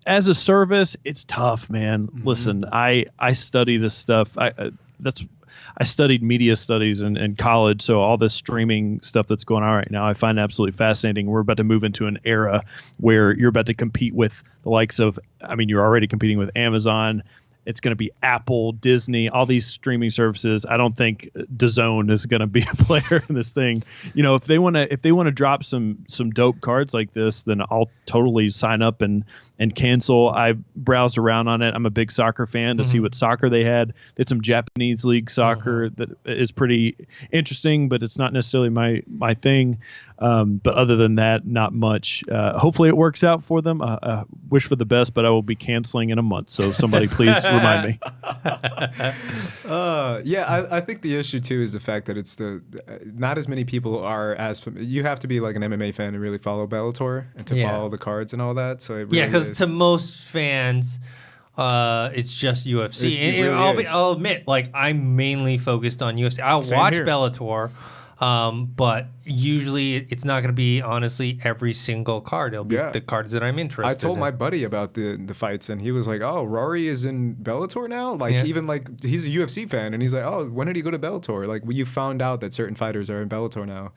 As a service, it's tough, man. Listen, I study this stuff. I studied media studies in college, so all this streaming stuff that's going on right now, I find absolutely fascinating. We're about to move into an era where you're about to compete with the likes of, you're already competing with Amazon, It's going to be Apple, Disney, all these streaming services. I don't think DAZN is going to be a player in this thing. If they want to drop some dope cards like this, then I'll totally sign up and cancel. I browsed around on it. I'm a big soccer fan to see what soccer they had. They had some Japanese league soccer that is pretty interesting, but it's not necessarily my thing. But other than that, not much. Hopefully it works out for them. Wish for the best, but I will be canceling in a month. So somebody please remind me. I think the issue too is the fact that it's not as many people are as you have to be like an MMA fan to really follow Bellator and to follow the cards and all that. So it really because to most fans, it's just UFC. I'll admit, like I'm mainly focused on UFC. I'll watch Bellator. But usually it's not going to be, honestly, every single card. It'll be the cards that I'm interested in. I told my buddy about the fights, and he was like, oh, Rory is in Bellator now? Like, even like, he's a UFC fan, and he's like, oh, when did he go to Bellator? Like, you found out that certain fighters are in Bellator now.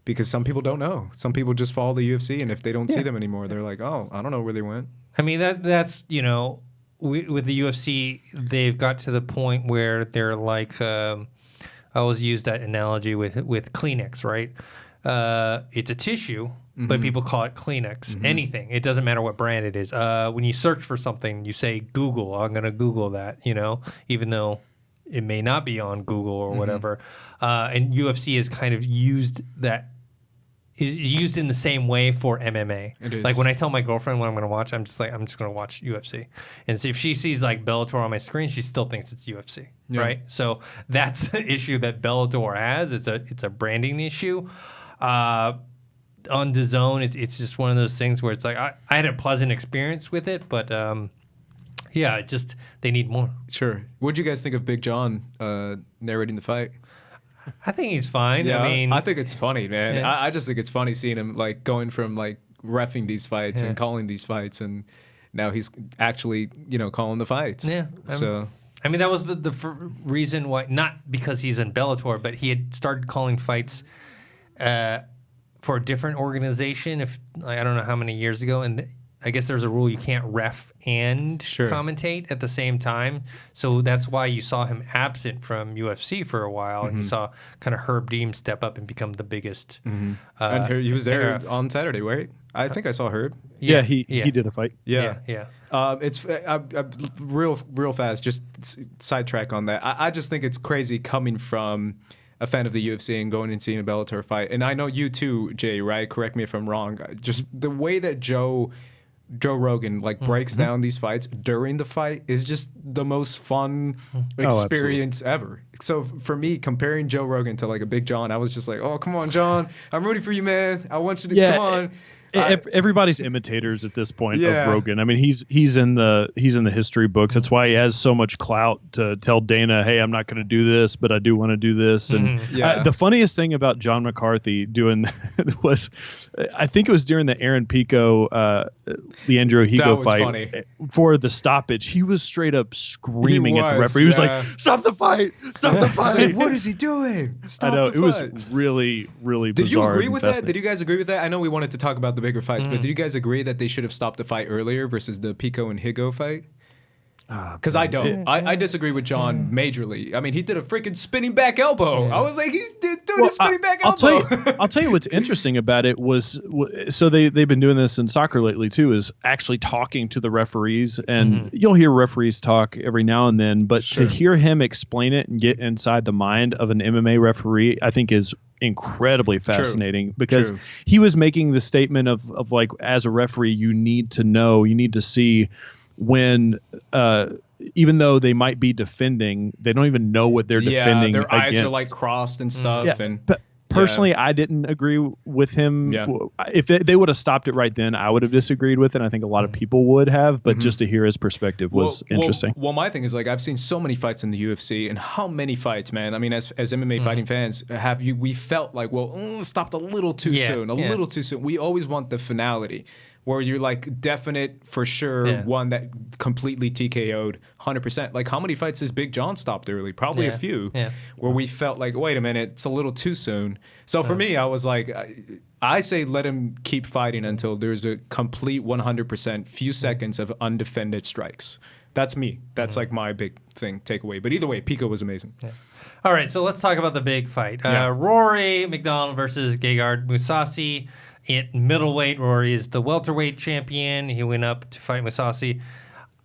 Because some people don't know. Some people just follow the UFC, and if they don't see them anymore, they're like, oh, I don't know where they went. I mean, that's, with the UFC, they've got to the point where they're like... I always use that analogy with Kleenex, right? It's a tissue, but people call it Kleenex. Anything. It doesn't matter what brand it is. When you search for something, you say Google. I'm going to Google that, even though it may not be on Google or whatever. And UFC has kind of used that. Is used in the same way for MMA. It is. Like when I tell my girlfriend what I'm going to watch, I'm just going to watch UFC. And so if she sees like Bellator on my screen, she still thinks it's UFC, right? So that's the issue that Bellator has. It's a branding issue. On DAZN, it's just one of those things where it's like I had a pleasant experience with it, but they need more. Sure. What'd you guys think of Big John narrating the fight? I think he's fine. Yeah, I mean, I think it's funny, man. Yeah. I just think it's funny seeing him like going from like reffing these fights and calling these fights, and now he's actually calling the fights. Yeah. I mean that was the reason why, not because he's in Bellator, but he had started calling fights for a different organization. I don't know how many years ago, and I guess there's a rule you can't ref and commentate at the same time. So that's why you saw him absent from UFC for a while, and you saw kind of Herb Dean step up and become the biggest. And he was there on Saturday, right? I think I saw Herb. Yeah, he did a fight. Yeah. It's real fast. Just sidetrack on that. I just think it's crazy coming from a fan of the UFC and going and seeing a Bellator fight. And I know you too, Jay, right? Correct me if I'm wrong. Just the way that Joe Rogan breaks down these fights during the fight is just the most fun experience ever. So for me, comparing Joe Rogan to like a Big John, I was just like, oh, come on, John. I'm rooting for you, man. I want you to come on. Everybody's imitators at this point of Rogan. I mean, he's in the history books. That's why he has so much clout to tell Dana, "Hey, I'm not going to do this, but I do want to do this." And the funniest thing about John McCarthy doing that was, I think it was during the Aaron Pico, Leandro Higo fight funny. For the stoppage. He was straight up screaming at the referee. He was like, "Stop the fight! Stop the fight!" Like, what is he doing? Stop I know the it was fight. really, really. Did you bizarre agree and with that? Did you guys agree with that? I know we wanted to talk about the bigger fights, but did you guys agree that they should have stopped the fight earlier versus the Pico and Higo fight? Because I don't. I disagree with John majorly. I mean, he did a freaking spinning back elbow. I was like, he's doing a spinning back elbow. I'll tell you what's interesting about it was, so they've been doing this in soccer lately too, is actually talking to the referees. And you'll hear referees talk every now and then, but to hear him explain it and get inside the mind of an MMA referee, I think is incredibly fascinating. Because he was making the statement of like, as a referee, you need to see when even though they might be defending, they don't even know what they're defending their against. Eyes are like crossed and stuff. But personally, I didn't agree with him. If they would have stopped it right then, I would have disagreed with it. I think a lot of people would have, but just to hear his perspective was interesting. Well, my thing is, like, I've seen so many fights in the UFC, and how many fights, man? I mean, as MMA fighting fans, we felt like, stopped a little too soon, a little too soon. We always want the finality, where you're like definite for sure one that completely TKO'd 100%. Like, how many fights has Big John stopped early? Probably a few. Where we felt like, wait a minute, it's a little too soon. So for me, I was like, I say let him keep fighting until there's a complete 100% few seconds of undefended strikes. That's me. That's like my big thing takeaway. But either way, Pico was amazing. Yeah. All right, so let's talk about the big fight. Rory McDonald versus Gegard Mousasi. At middleweight, Rory is the welterweight champion. He went up to fight Mousasi.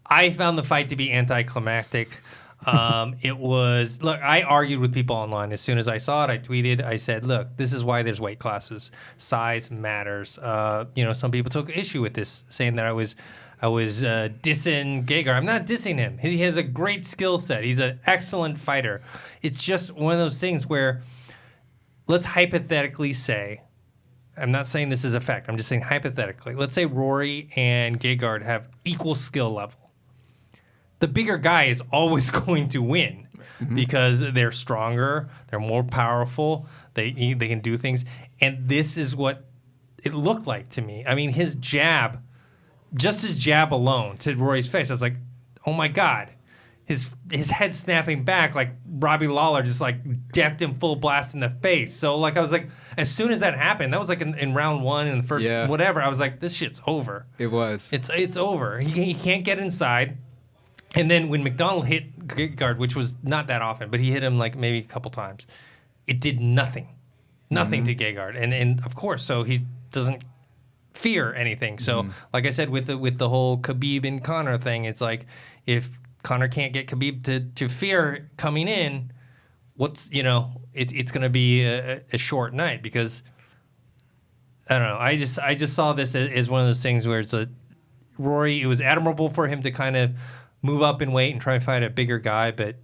I found the fight to be anticlimactic. It was, look, I argued with people online. As soon as I saw it, I tweeted, I said, look, this is why there's weight classes. Size matters. Some people took issue with this, saying that I was dissing Gegard. I'm not dissing him. He has a great skill set. He's an excellent fighter. It's just one of those things where, let's hypothetically say, I'm not saying this is a fact. I'm just saying hypothetically. Let's say Rory and Gegard have equal skill level. The bigger guy is always going to win because they're stronger, they're more powerful, they can do things. And this is what it looked like to me. I mean, his jab, just his jab alone to Rory's face, I was like, oh my God. His head snapping back like Robbie Lawler just like decked him full blast in the face. So like I was like, as soon as that happened, that was like in round one in the first whatever, I was like, this shit's over. It was. It's over. He can't get inside. And then when McDonald hit Gegard, which was not that often, but he hit him like maybe a couple times, it did nothing to Gegard. And of course, so he doesn't fear anything. So like I said, with the whole Khabib and Conor thing, it's like if Conor can't get Khabib to fear coming in, it's going to be a short night because I don't know. I just saw this as one of those things where it's Rory. It was admirable for him to kind of move up in weight and try and fight a bigger guy, but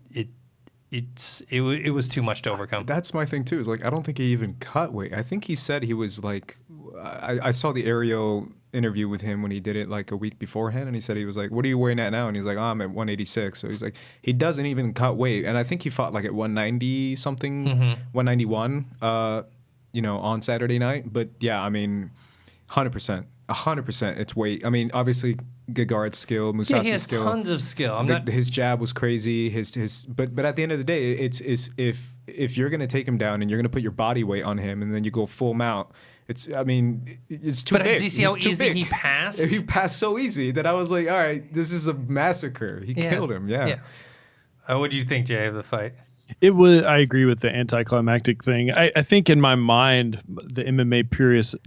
it was too much to overcome. That's my thing too. Is like I don't think he even cut weight. I think he said he was like I saw the Ariel interview with him when he did it like a week beforehand, and he said he was like, "What are you weighing at now?" And he's like, "Oh, I'm at 186." So he's like, he doesn't even cut weight, and I think he fought like at 190 something, 191, on Saturday night. But yeah, I mean, 100%, it's weight. I mean, obviously Gegard's skill, Mousasi's he has skill, tons of skill. His jab was crazy. But at the end of the day, it's if you're gonna take him down and you're gonna put your body weight on him, and then you go full mount. It's too big. But do you see how easy he passed? He passed so easy that I was like, all right, this is a massacre. He killed him. Yeah. What do you think, Jay, of the fight? I agree with the anticlimactic thing. I think in my mind, the MMA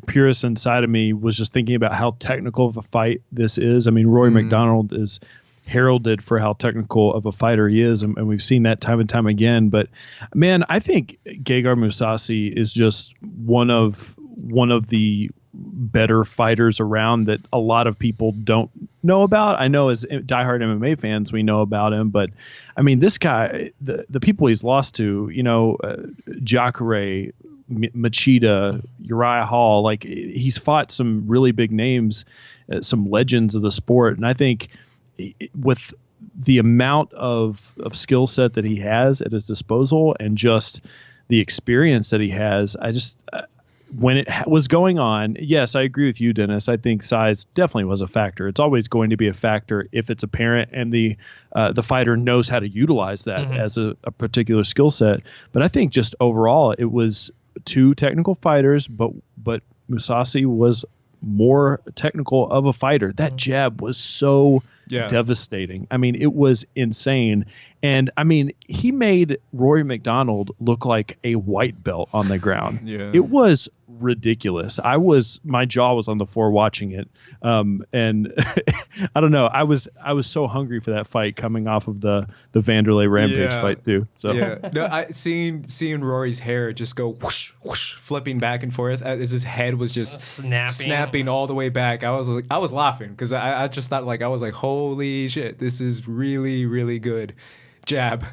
purist inside of me was just thinking about how technical of a fight this is. I mean, Rory McDonald is heralded for how technical of a fighter he is, and we've seen that time and time again. But man, I think Gegard Mousasi is just one of the better fighters around that a lot of people don't know about. I know as diehard MMA fans, we know about him, but I mean, this guy, the people he's lost to, Jacare, Machida, Uriah Hall, like he's fought some really big names, some legends of the sport. And I think with the amount of skill set that he has at his disposal and just the experience that he has, when it was going on, yes, I agree with you, Dennis. I think size definitely was a factor. It's always going to be a factor if it's apparent and the fighter knows how to utilize that as a particular skill set. But I think just overall, it was two technical fighters, but Mousasi was more technical of a fighter. That jab was so devastating. I mean, it was insane. And I mean, he made Rory McDonald look like a white belt on the ground. It was ridiculous. My jaw was on the floor watching it. And I don't know. I was so hungry for that fight coming off of the Vanderlei Rampage fight too. So no, seeing Rory's hair just go whoosh whoosh, flipping back and forth as his head was just snapping all the way back. I was laughing because I just thought I was like, holy shit, this is really, really good jab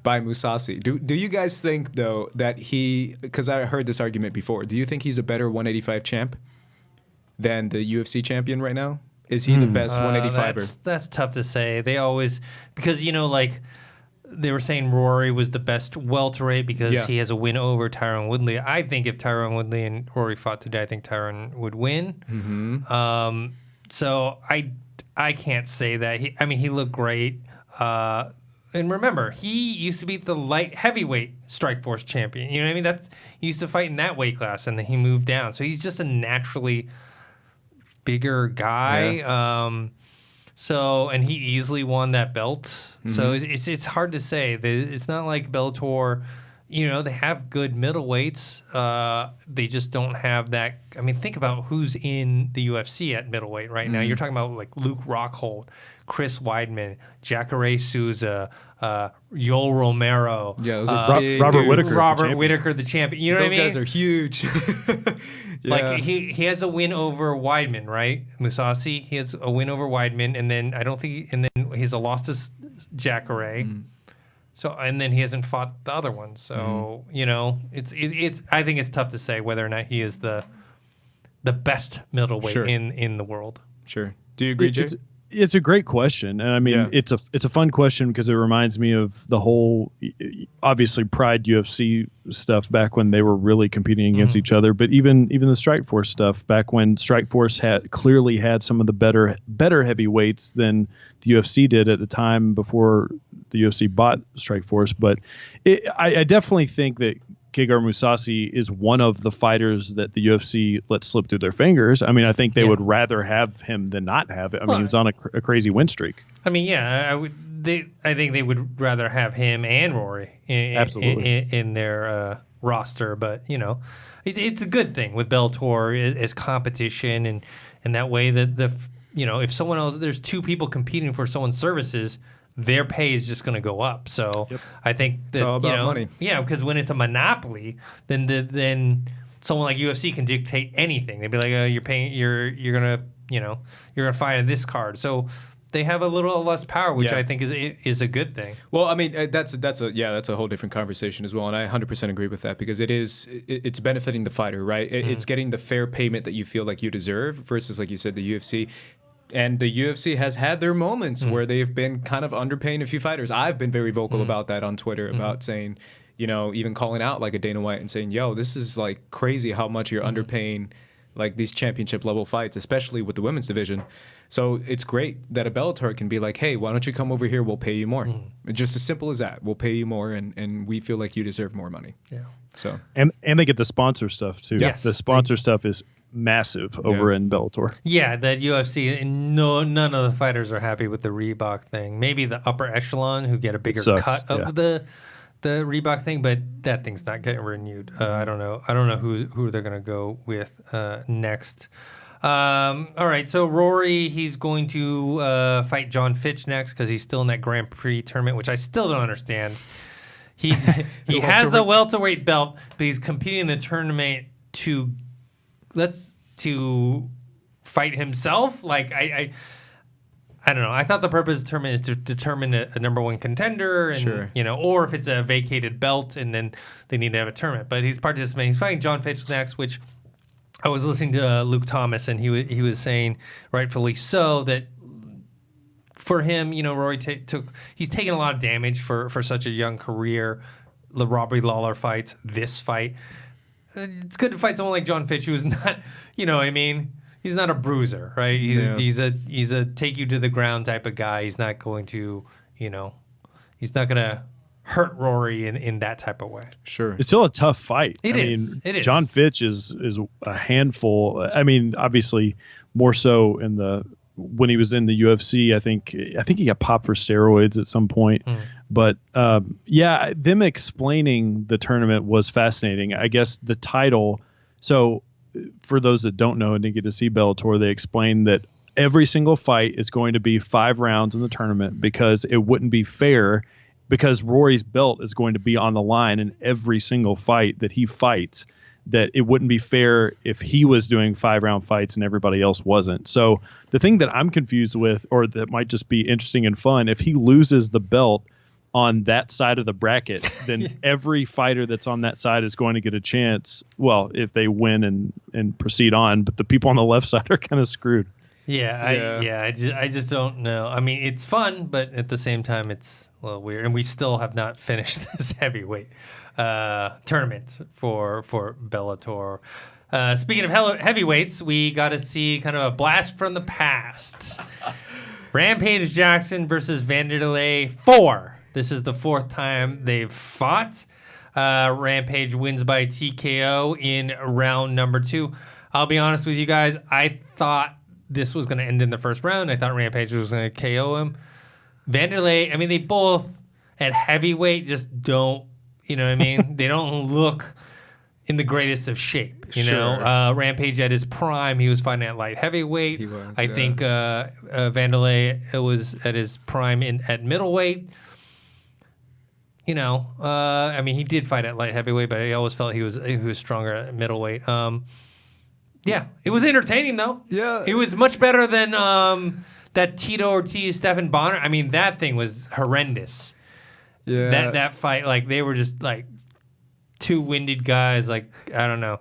by Mousasi. Do you guys think though that because I heard this argument before, do you think he's a better 185 champ than the UFC champion right now? Is he the best 185er? That's tough to say. They always, because they were saying Rory was the best welterweight because he has a win over Tyron Woodley. I think if Tyron Woodley and Rory fought today, I think Tyron would win. So I can't say that. He looked great. And remember, he used to be the light heavyweight Strikeforce champion. You know what I mean? He used to fight in that weight class, and then he moved down. So he's just a naturally bigger guy. So, and he easily won that belt. So it's hard to say. It's not like Bellator, they have good middleweights. They just don't have that. I mean, think about who's in the UFC at middleweight right now. You're talking about like Luke Rockhold, Chris Weidman, Jacare Souza, Yoel Romero. Yeah, those are big Robert dudes. Whittaker. Robert Whittaker, the champion. You know Those what I mean? guys are huge. Like he has a win over Weidman, right? Musasi. He has a win over Weidman, and then he has a loss to Jacare. So and then he hasn't fought the other one. So it's I think it's tough to say whether or not he is the best middleweight Sure. in the world. Sure. Do you agree, Jay? It's a great question, and I mean it's a fun question because it reminds me of the whole, obviously Pride UFC stuff back when they were really competing against each other, but even the Strikeforce stuff back when Strikeforce clearly had some of the better heavyweights than the UFC did at the time before the UFC bought Strikeforce. But I definitely think that Gegard Mousasi is one of the fighters that the UFC let slip through their fingers. I mean, I think they would rather have him than not have it. I mean, he was on a crazy win streak. I mean, yeah, I think they would rather have him and Rory in their roster. But it's a good thing with Bellator as competition, and that way that if someone else, there's two people competing for someone's services, their pay is just going to go up. So I think that, it's all about money. Yeah, because when it's a monopoly, then someone like UFC can dictate anything. They'd be like, "Oh, you're paying, you're gonna fight on this card." So they have a little less power, which I think is a good thing. Well, I mean, that's a whole different conversation as well, and I 100% agree with that because it's benefiting the fighter, right? It's getting the fair payment that you feel like you deserve versus, like you said, the UFC. And the UFC has had their moments where they've been kind of underpaying a few fighters. I've been very vocal about that on Twitter, about saying, even calling out like a Dana White and saying, yo, this is like crazy how much you're underpaying like these championship level fights, especially with the women's division. So it's great that a Bellator can be like, hey, why don't you come over here? We'll pay you more. Just as simple as that. We'll pay you more, and we feel like you deserve more money. Yeah. So and they get the sponsor stuff too. Yes. The sponsor stuff is massive over in Bellator. Yeah, that UFC, and none of the fighters are happy with the Reebok thing. Maybe the upper echelon who get a bigger cut of the Reebok thing, but that thing's not getting renewed. I don't know who they're gonna go with next. All right, so Rory, he's going to fight John Fitch next because he's still in that Grand Prix tournament, which I still don't understand. He has the welterweight belt, but he's competing in the tournament to fight himself. Like I don't know. I thought the purpose of the tournament is to determine a number one contender, and or if it's a vacated belt, and then they need to have a tournament. But he's participating. He's fighting John Fitch next, which I was listening to Luke Thomas, and he was saying, rightfully so, that for him, Rory he's taken a lot of damage for such a young career. The Robbie Lawler fights, this fight. It's good to fight someone like John Fitch, who's not, he's not a bruiser, right? He's a take you to the ground type of guy. He's not going to, he's not going to hurt Rory in that type of way. Sure. It's still a tough fight. It is. John Fitch is a handful. I mean, obviously more so when he was in the UFC. I think he got popped for steroids at some point. But them explaining the tournament was fascinating. I guess the title. So for those that don't know and didn't get to see Bellator, they explained that every single fight is going to be 5 rounds in the tournament because it wouldn't be fair, because Rory's belt is going to be on the line in every single fight that he fights, that it wouldn't be fair if he was doing 5-round fights and everybody else wasn't. So the thing that I'm confused with, or that might just be interesting and fun, if he loses the belt on that side of the bracket, then every fighter that's on that side is going to get a chance. Well, if they win and proceed on, but the people on the left side are kind of screwed. I just don't know. I mean, it's fun, but at the same time, it's a little weird. And we still have not finished this heavyweight tournament for Bellator. Speaking of heavyweights, we got to see kind of a blast from the past. Rampage Jackson versus Vanderlei 4. This is the 4th time they've fought. Rampage wins by TKO in round number 2. I'll be honest with you guys. I thought this was going to end in the first round. I thought Rampage was going to KO him. Vanderlei, I mean, they both at heavyweight just don't, you know what I mean? They don't look in the greatest of shape, you know? Rampage at his prime, he was fighting at light heavyweight. He was, I think Vanderlei was at his prime at middleweight. You know, I mean, he did fight at light heavyweight, but I always felt he was stronger at middleweight. Yeah, it was entertaining though. Yeah, it was much better than that Tito Ortiz Stephan Bonner. I mean, that thing was horrendous. Yeah, that fight, like they were just like two winded guys. Like I don't know.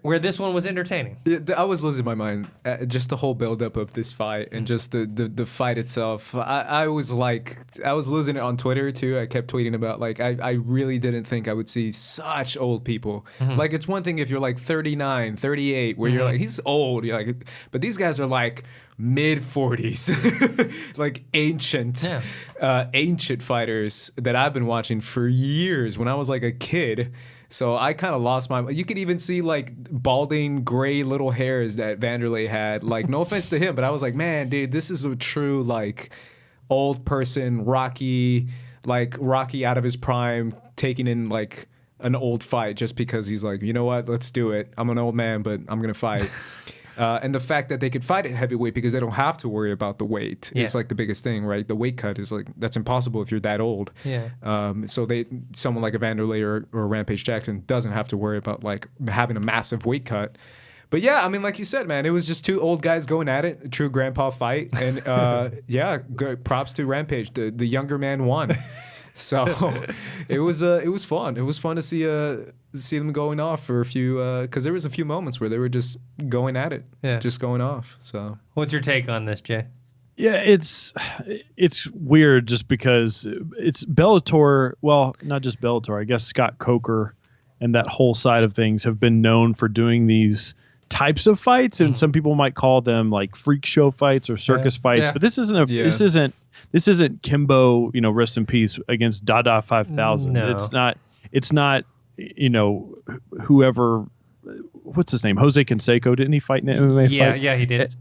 Where this one was entertaining. I was losing my mind. Just the whole buildup of this fight and just the fight itself. I was losing it on Twitter too. I kept tweeting about like I really didn't think I would see such old people. Like it's one thing if you're like 39, 38, where you're like, he's old. You're like, but these guys are like mid 40s, like ancient fighters that I've been watching for years when I was like a kid. So I kind of lost my. You could even see like balding gray little hairs that Vanderlei had. Like no offense to him, but I was like, man, dude, this is a true like old person, Rocky out of his prime, taking in like an old fight just because he's like, you know what, let's do it. I'm an old man, but I'm gonna fight. And the fact that they could fight at heavyweight because they don't have to worry about the weight is like the biggest thing, right? The weight cut is like, that's impossible if you're that old. Yeah. So someone like a Vanderlei or a Rampage Jackson doesn't have to worry about like having a massive weight cut. But yeah, I mean, like you said, man, it was just two old guys going at it, a true grandpa fight. And props to Rampage. The younger man won. So it was fun. It was fun to see them going off for a few, because there was a few moments where they were just going at it, just going off. So what's your take on this, Jay? Yeah, it's weird just because it's Bellator. Well, not just Bellator. I guess Scott Coker and that whole side of things have been known for doing these types of fights, and some people might call them like freak show fights or circus fights. But this isn't this isn't Kimbo, you know, rest in peace, against Dada 5000. No. It's not, you know, whoever, what's his name? Jose Canseco, didn't he fight in an MMA fight? Yeah, he did.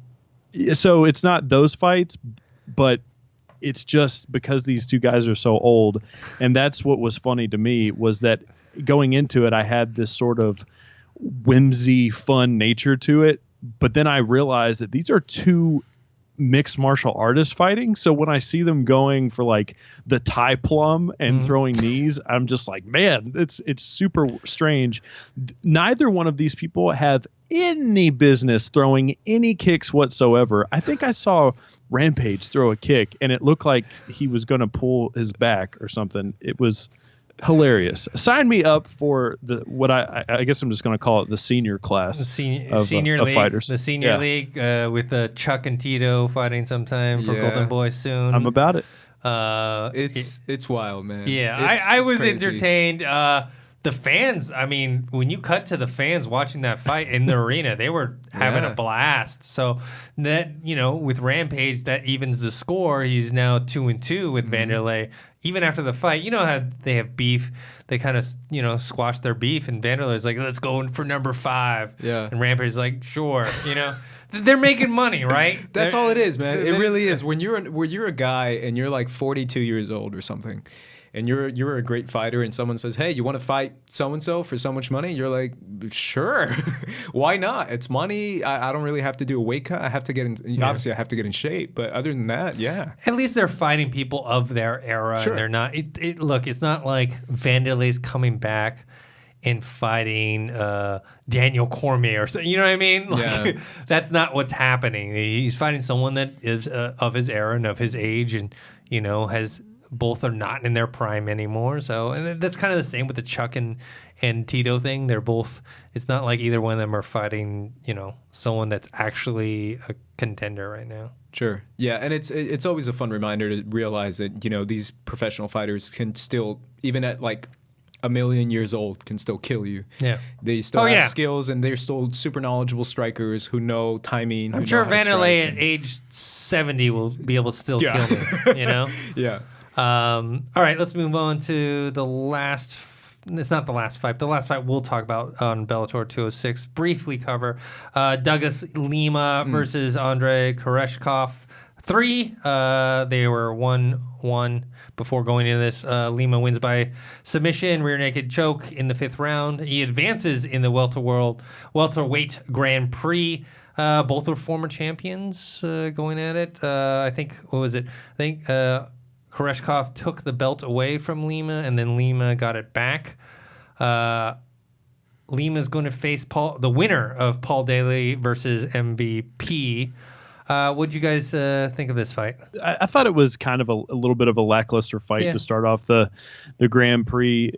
So it's not those fights, but it's just because these two guys are so old. And that's what was funny to me, was that going into it, I had this sort of whimsy, fun nature to it. But then I realized that these are two mixed martial artists fighting. So when I see them going for like the Thai plum and throwing knees, I'm just like, man, it's super strange. Neither one of these people have any business throwing any kicks whatsoever. I think I saw Rampage throw a kick and it looked like he was going to pull his back or something. It was hilarious. Sign me up for what I guess I'm just going to call it the senior class, the senior of league, fighters. The senior league with Chuck and Tito fighting sometime for Golden Boy soon. I'm about it. It's wild, man. Yeah, I was crazy. entertained. The fans, I mean, when you cut to the fans watching that fight in the arena, they were having a blast. So that, you know, with Rampage, that evens the score. He's now 2-2 with Vanderlei. Even after the fight, you know how they have beef. They kind of, you know, squash their beef. And Vanderlei's like, let's go for number 5. Yeah. And Rampage's like, sure, you know. They're making money, right? That's all it is, man. It really is. When you're a guy and you're like 42 years old or something, and you're a great fighter, and someone says, hey, you want to fight so-and-so for so much money? You're like, sure. Why not? It's money. I don't really have to do a weight cut. I have to get in, obviously I have to get in shape, but other than that, yeah. At least they're fighting people of their era. Sure. And they're not, look, it's not like Vanderlei's coming back and fighting Daniel Cormier or something. You know what I mean? Like, that's not what's happening. He's fighting someone that is of his era and of his age, and, you know, both are not in their prime anymore. So, and that's kind of the same with the Chuck and Tito thing. They're both, it's not like either one of them are fighting, you know, someone that's actually a contender right now. Sure. Yeah, and it's always a fun reminder to realize that, you know, these professional fighters can still, even at like a million years old, can still kill you. Yeah. They still have skills, and they're still super knowledgeable strikers who know timing. I'm sure Vanderlei at age 70 will be able to still kill me, you know? Yeah. All right, let's move on to the last it's not the last fight. The last fight we'll talk about on Bellator 206. Briefly cover Douglas Lima versus Andrei Koreshkov. 3. They were 1-1 before going into this. Lima wins by submission, rear naked choke in the 5th round. He advances in the welterweight Grand Prix. Both are former champions going at it. I think, what was it? I think Koreshkov took the belt away from Lima, and then Lima got it back. Lima's going to face the winner of Paul Daly versus MVP. What'd you guys think of this fight? I thought it was kind of a little bit of a lackluster fight to start off the Grand Prix.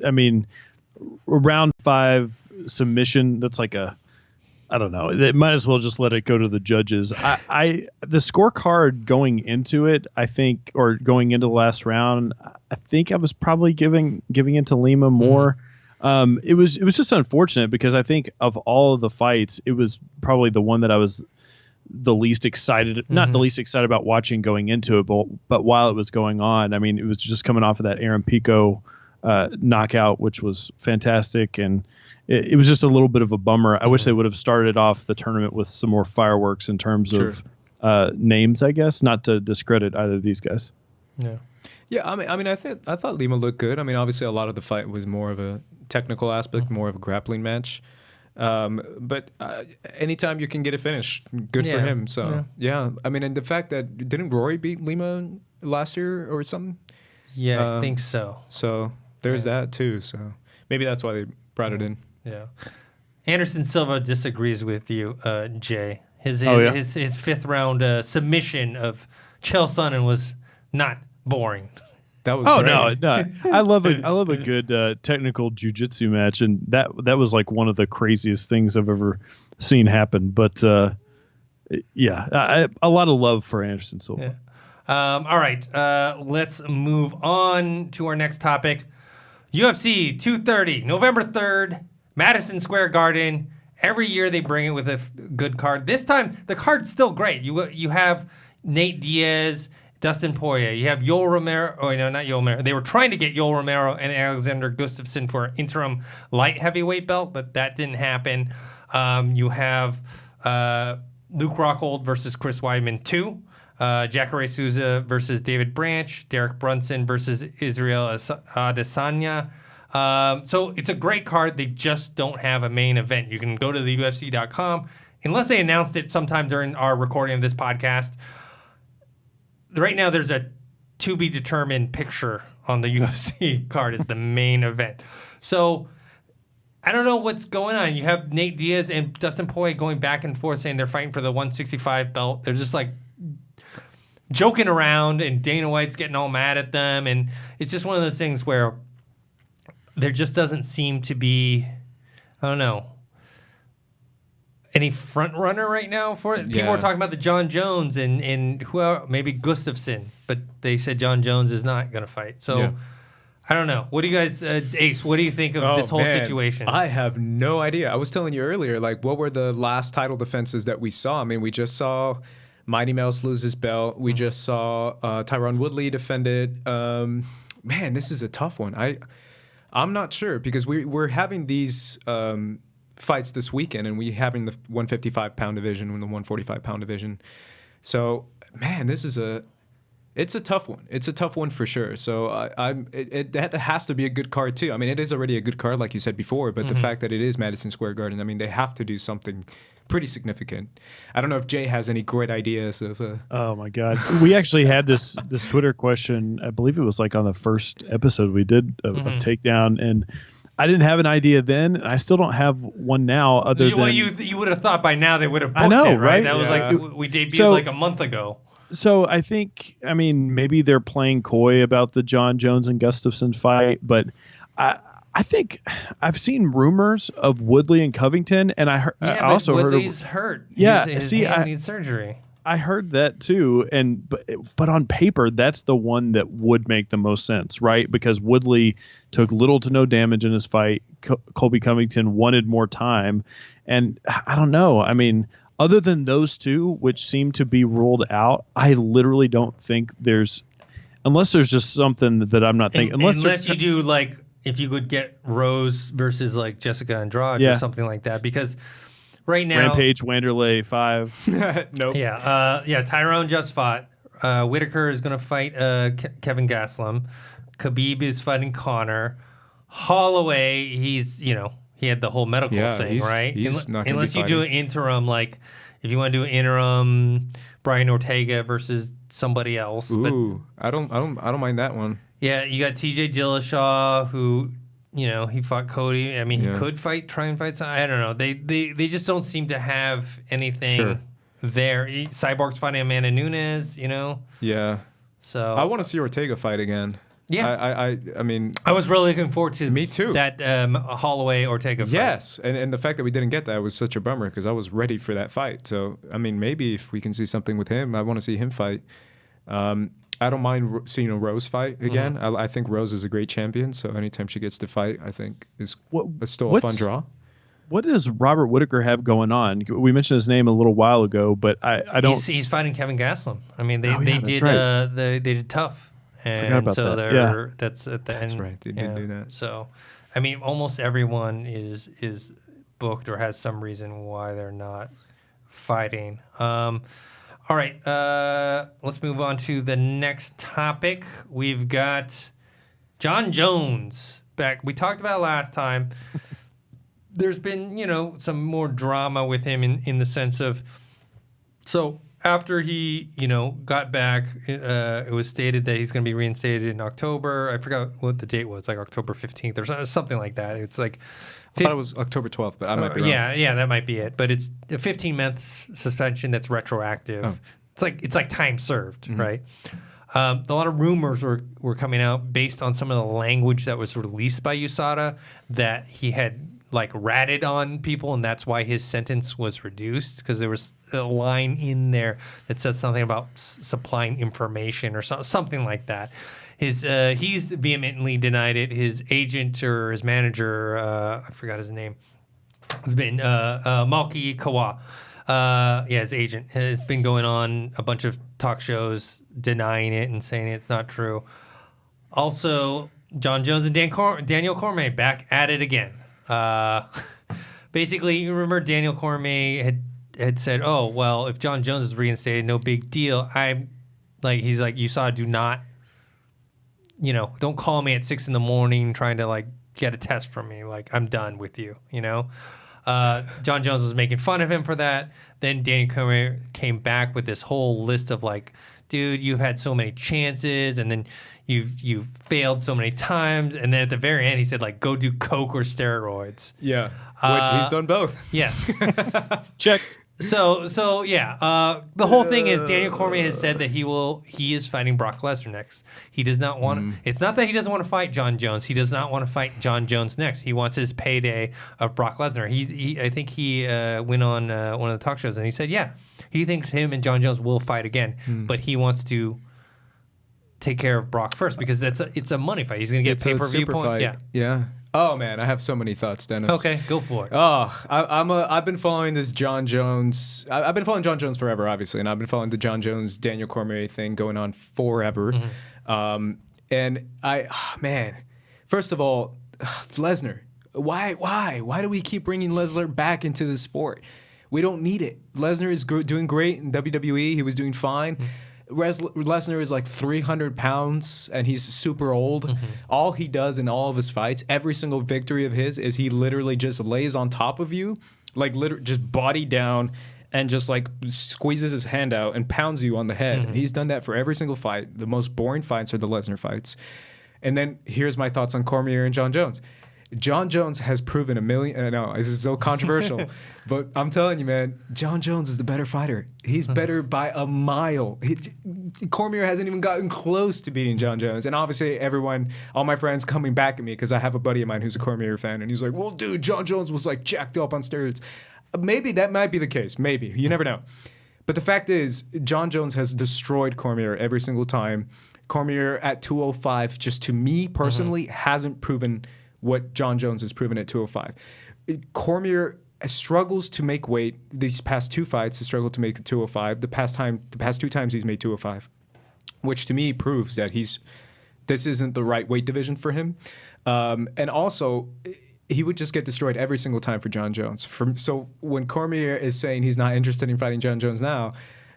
A round 5 submission. That's like I don't know. They might as well just let it go to the judges. The scorecard going into it, I think, or going into the last round, I think I was probably giving into Lima more. It was just unfortunate because I think of all of the fights, it was probably the one that I was the least excited, not the least excited about watching going into it, but while it was going on, I mean, it was just coming off of that Aaron Pico knockout, which was fantastic, and it was just a little bit of a bummer. I wish they would have started off the tournament with some more fireworks in terms of names, I guess, not to discredit either of these guys. Yeah, I mean, I thought Lima looked good. I mean, obviously, a lot of the fight was more of a technical aspect, more of a grappling match. But anytime you can get a finish, good for him. So yeah, I mean, and the fact that didn't Rory beat Lima last year or something? Yeah, I think so. So there's that too. So maybe that's why they brought it in. Yeah. Anderson Silva disagrees with you, Jay. His 5th round submission of Chael Sonnen was not boring. That was no. I love a good technical jiu-jitsu match, and that was like one of the craziest things I've ever seen happen. But a lot of love for Anderson Silva. Yeah. All right, let's move on to our next topic. UFC 230, November 3rd, Madison Square Garden. Every year they bring it with a good card. This time the card's still great. You have Nate Diaz, Dustin Poirier. You have Yoel Romero. Oh, no, not Yoel Romero. They were trying to get Yoel Romero and Alexander Gustafsson for an interim light heavyweight belt, but that didn't happen. You have Luke Rockhold versus Chris Weidman 2. Jacare Souza versus David Branch. Derek Brunson versus Israel Adesanya. So it's a great card. They just don't have a main event. You can go to the UFC.com. Unless they announced it sometime during our recording of this podcast, right now there's a to-be-determined picture on the UFC card as the main event. So I don't know what's going on. You have Nate Diaz and Dustin Poirier going back and forth saying they're fighting for the 165 belt. They're just like joking around, and Dana White's getting all mad at them. And it's just one of those things where there just doesn't seem to be, I don't know, any front runner right now for it. People were talking about the John Jones and who else, maybe Gustafsson, but they said John Jones is not going to fight. So I don't know. What do you guys, Ace, what do you think of this whole situation? I have no idea. I was telling you earlier, like, what were the last title defenses that we saw? I mean, we just saw Mighty Mouse lose his belt. We just saw Tyron Woodley defend it. Man, this is a tough one. I'm not sure because we're having these fights this weekend, and we're having the 155-pound division and the 145-pound division. So, man, it's a tough one. It's a tough one for sure. So that has to be a good card too. I mean, it is already a good card, like you said before, but the fact that it is Madison Square Garden, I mean, they have to do something pretty significant. I don't know if Jay has any great ideas of. Oh my God, we actually had this Twitter question. I believe it was like on the first episode we did of Takedown, and I didn't have an idea then, and I still don't have one now. Other than you would have thought by now they would have booked I know, it, right? right? That was like we debuted like a month ago. So I think, I mean, maybe they're playing coy about the John Jones and Gustafsson fight, but I think I've seen rumors of Woodley and Covington, and I also Woodley's hurt. Yeah, his hand needs surgery. I heard that too, but on paper, that's the one that would make the most sense, right? Because Woodley took little to no damage in his fight. Colby Covington wanted more time, and I don't know. I mean, other than those two, which seem to be ruled out, I literally don't think unless there's just something that I'm not thinking. Unless you do like if you could get Rose versus like Jessica Andrade Yeah. or something like that, because right now Rampage, Wanderlei 5. Nope. yeah, Tyrone just fought. Whitaker is going to fight Kevin Gastelum. Khabib is fighting Conor. Holloway, he's he had the whole medical thing, right? He's not gonna Unless be you do an fighting. interim, like if you want to do an interim, Brian Ortega versus somebody else. But Ooh, I don't mind that one. yeah, you got T.J. Dillashaw, who he fought Cody. I mean, he could try and fight. I don't know. They just don't seem to have anything there. Cyborg's fighting Amanda Nunes. Yeah. So I want to see Ortega fight again. Yeah. I mean, I was really looking forward to Me too. that Holloway Ortega fight. yes, and the fact that we didn't get that was such a bummer because I was ready for that fight. So I mean, maybe if we can see something with him, I want to see him fight. I don't mind seeing a Rose fight again. I think Rose is a great champion, so anytime she gets to fight, I think is still a fun draw. What does Robert Whitaker have going on? We mentioned his name a little while ago, but I don't. He's fighting Kevin Gastelum. I mean, they did tough, and about so that. that's at the end. That's right. They did do that. So, I mean, almost everyone is booked or has some reason why they're not fighting. All right, let's move on to the next topic. We've got Jon Jones back. We talked about it last time. There's been, some more drama with him in the sense of, so after he, got back, it was stated that he's going to be reinstated in October. I forgot what the date was, like October 15th or something like that. It's like, I thought it was October 12th, but I might be wrong. yeah, that might be it. But it's a 15-month suspension that's retroactive. Oh. It's like time served, right? A lot of rumors were coming out based on some of the language that was released by USADA that he had like ratted on people, and that's why his sentence was reduced, because there was a line in there that said something about supplying information or something like that. He's vehemently denied it. His agent or his manager, I forgot his name, has been Malky Kawa. His agent has been going on a bunch of talk shows denying it and saying it's not true. Also, Jon Jones and Daniel Cormier back at it again. Basically, you remember Daniel Cormier had said, "Oh well, if Jon Jones is reinstated, no big deal." He's like, USADA, do not, don't call me at 6 a.m. trying to like get a test from me. Like, I'm done with you. Jon Jones was making fun of him for that. Then Daniel Cormier came back with this whole list of like, dude, you've had so many chances, and then you've failed so many times, and then at the very end he said like, go do coke or steroids. Yeah, which he's done both. Yes. Check. So yeah. The whole thing is Daniel Cormier has said that he is fighting Brock Lesnar next. He does not want. It's not that he doesn't want to fight Jon Jones. He does not want to fight Jon Jones next. He wants his payday of Brock Lesnar. I think he went on one of the talk shows and he said, yeah, he thinks him and Jon Jones will fight again, but he wants to take care of Brock first because it's a money fight. He's gonna get pay-per-view point. Yeah. Oh man, I have so many thoughts, Dennis. Okay, go for it. Oh, I've been following this Jon Jones. I've been following Jon Jones forever, obviously, and I've been following the Jon Jones Daniel Cormier thing going on forever. And first of all, Lesnar. Why do we keep bringing Lesnar back into the sport? We don't need it. Lesnar is doing great in WWE. He was doing fine. Lesnar is like 300 pounds and he's super old. All he does in all of his fights, every single victory of his, is he literally just lays on top of you, like just body down, and just like squeezes his hand out and pounds you on the head. And he's done that for every single fight. The most boring fights are the Lesnar fights. And then here's my thoughts on Cormier and Jon Jones. Jon Jones has proven I know this is so controversial, but I'm telling you, man, Jon Jones is the better fighter. He's better by a mile. Cormier hasn't even gotten close to beating Jon Jones. And obviously all my friends coming back at me because I have a buddy of mine who's a Cormier fan, and he's like, well, dude, Jon Jones was like jacked up on steroids. Maybe that might be the case. Maybe. You never know. But the fact is, Jon Jones has destroyed Cormier every single time. Cormier at 205, just to me personally, hasn't proven what Jon Jones has proven at 205. Cormier struggles to make weight. These past two fights, he struggled to make 205. The past two times he's made 205, which to me proves that this isn't the right weight division for him. And also, he would just get destroyed every single time for John Jones. So when Cormier is saying he's not interested in fighting John Jones now,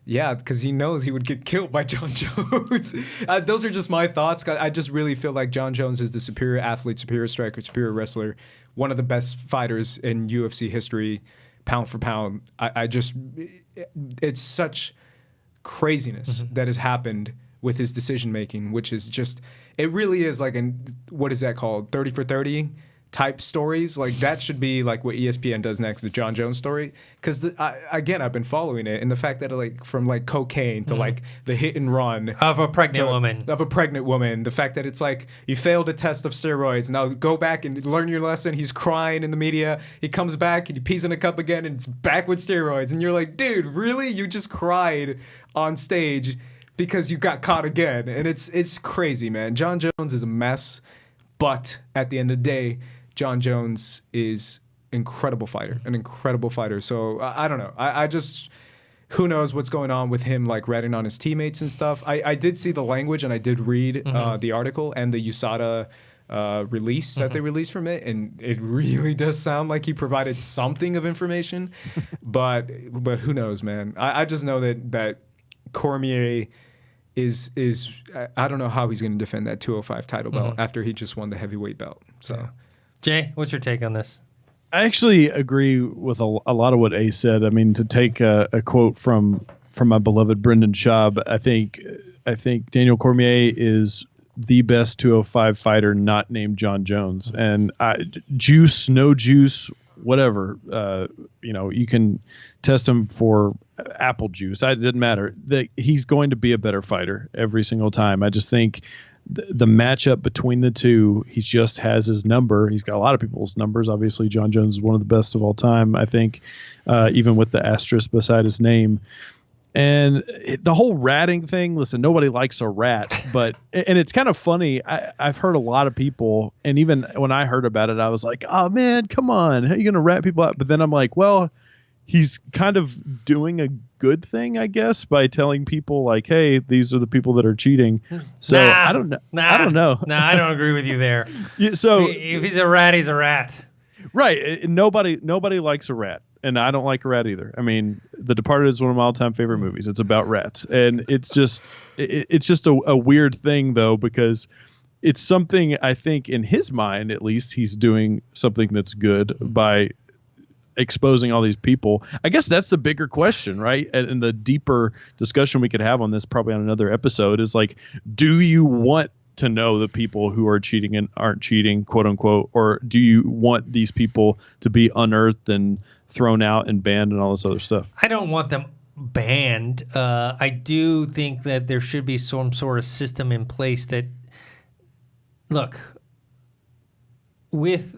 yeah, because he knows he would get killed by John Jones. Those are just my thoughts. I just really feel like John Jones is the superior athlete, superior striker, superior wrestler, one of the best fighters in UFC history, pound for pound. It's such craziness that has happened with his decision making, which is just, it really is like what is that called? 30 for 30 type stories. Like that should be like what ESPN does next, the John Jones story. Because again, I've been following it, and the fact that like from like cocaine to like the hit and run of a pregnant woman, the fact that it's like you failed a test of steroids, now go back and learn your lesson. He's crying in the media. He comes back and he pees in a cup again, and it's back with steroids. And you're like, dude, really? You just cried on stage because you got caught again. And it's crazy, man. John Jones is a mess, but at the end of the day, John Jones is an incredible fighter. So I don't know. I just, who knows what's going on with him, like ratting on his teammates and stuff. I did see the language, and I did read the article and the USADA release that they released from it, and it really does sound like he provided something of information, but who knows, man. I just know that Cormier is I don't know how he's going to defend that 205 title belt after he just won the heavyweight belt. So. Yeah. Jay, what's your take on this? I actually agree with a lot of what Ace said. I mean, to take a quote from my beloved Brendan Schaub, I think Daniel Cormier is the best 205 fighter not named John Jones. And juice, no juice, whatever. You can test him for apple juice. It didn't matter. He's going to be a better fighter every single time. I just think the matchup between the two, he just has his number. He's got a lot of people's numbers. Obviously, John Jones is one of the best of all time, I think, even with the asterisk beside his name. And the whole ratting thing, listen, nobody likes a rat, and it's kind of funny. I've heard a lot of people, and even when I heard about it, I was like, oh man, come on, how are you going to rat people out? But then I'm like, well, he's kind of doing a good thing, I guess, by telling people like, hey, these are the people that are cheating. So I don't know. I don't know. I don't agree with you there. Yeah, so if he's a rat, he's a rat. Right. Nobody likes a rat. And I don't like a rat either. I mean, The Departed is one of my all-time favorite movies. It's about rats. And it's just a weird thing, though, because it's something, I think, in his mind, at least, he's doing something that's good by exposing all these people. I guess that's the bigger question, right? And the deeper discussion we could have on this, probably on another episode, is like, do you want to know the people who are cheating and aren't cheating, quote unquote, or do you want these people to be unearthed and thrown out and banned and all this other stuff? I don't want them banned. I do think that there should be some sort of system in place that, look, with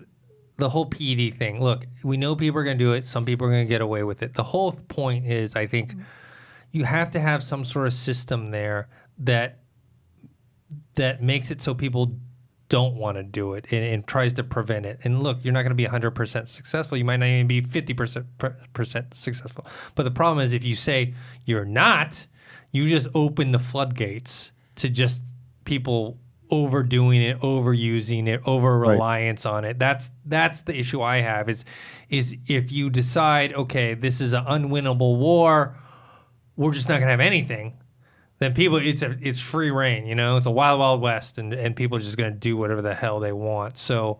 the whole PED thing, look, we know people are going to do it. Some people are going to get away with it. The whole point is, I think you have to have some sort of system there that makes it so people don't want to do it and tries to prevent it. And look, you're not going to be 100% successful. You might not even be 50% successful. But the problem is, if you say you're not, you just open the floodgates to just people overdoing it, overusing it, over-reliance on it. That's the issue I have is if you decide, okay, this is an unwinnable war, we're just not going to have anything, then people, it's free reign, it's a wild, wild west, and people are just going to do whatever the hell they want. So,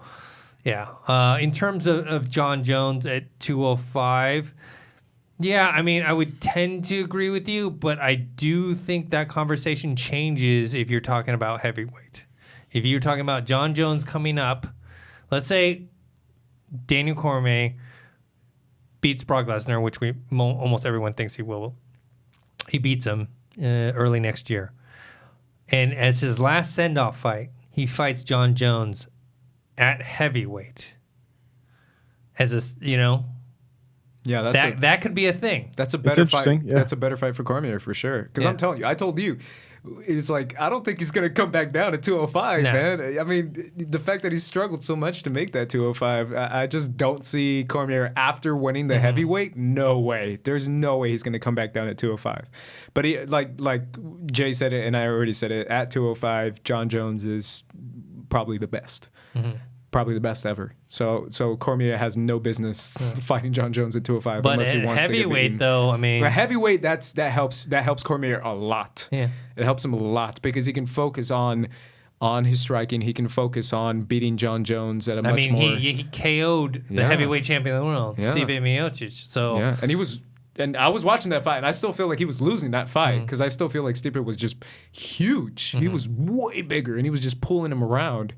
yeah. In terms of John Jones at 205, yeah, I mean, I would tend to agree with you, but I do think that conversation changes if you're talking about heavyweight. If you're talking about John Jones coming up, let's say Daniel Cormier beats Brock Lesnar, which almost everyone thinks he will. He beats him early next year. And as his last send-off fight, he fights John Jones at heavyweight. As a, yeah, that could be a thing. That's a better fight. Yeah. That's a better fight for Cormier for sure. Because I'm telling you, I told you, it's like, I don't think he's going to come back down to 205, man. I mean, the fact that he struggled so much to make that 205, I just don't see Cormier after winning the heavyweight. No way. There's no way he's going to come back down at 205. But he, like Jay said it, and I already said it, at 205, John Jones is probably the best. Probably the best ever. So Cormier has no business fighting John Jones at 205 But unless he at wants to get heavyweight, beaten. though, I mean, At heavyweight, that helps Cormier a lot. Yeah. It helps him a lot because he can focus on his striking. He can focus on beating John Jones at a much more. he KO'd the Yeah. heavyweight champion of the world, Yeah. Stipe Miocic. So Yeah, and I was watching that fight, and I still feel like he was losing that fight because I still feel like Stipe was just huge. He was way bigger, and he was just pulling him around.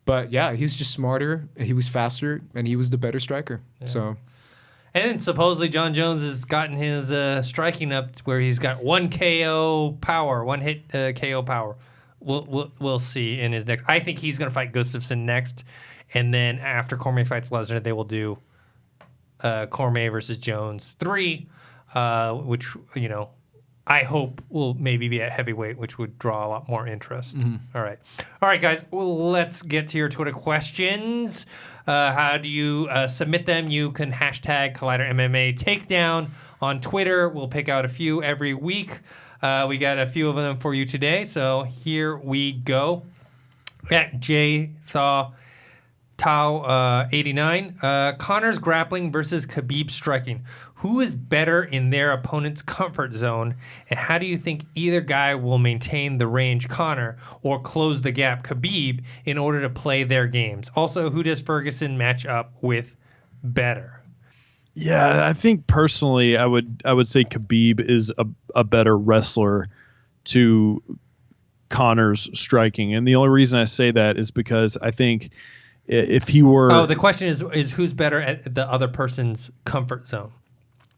But yeah, he was just smarter, he was faster, and he was the better striker. So, and supposedly John Jones has gotten his striking up to where he's got one KO power, one hit KO power. We'll see in his next. I think he's going to fight Gustafsson next, and then after Cormier fights Lesnar, they will do Cormier versus Jones 3, which I hope will maybe be at heavyweight, which would draw a lot more interest. All right, guys. Well, let's get to your Twitter questions. How do you submit them? You can hashtag Collider MMA Takedown on Twitter. We'll pick out a few every week. We got a few of them for you today, so here we go. At Tau89, Conor's grappling versus Khabib striking. Who is better in their opponent's comfort zone, and how do you think either guy will maintain the range Conor or close the gap Khabib in order to play their games? Also, who does Ferguson match up with better? Yeah, I think personally, I would say Khabib is a better wrestler to Conor's striking, and the only reason I say that is because I think if he were the question is who's better at the other person's comfort zone.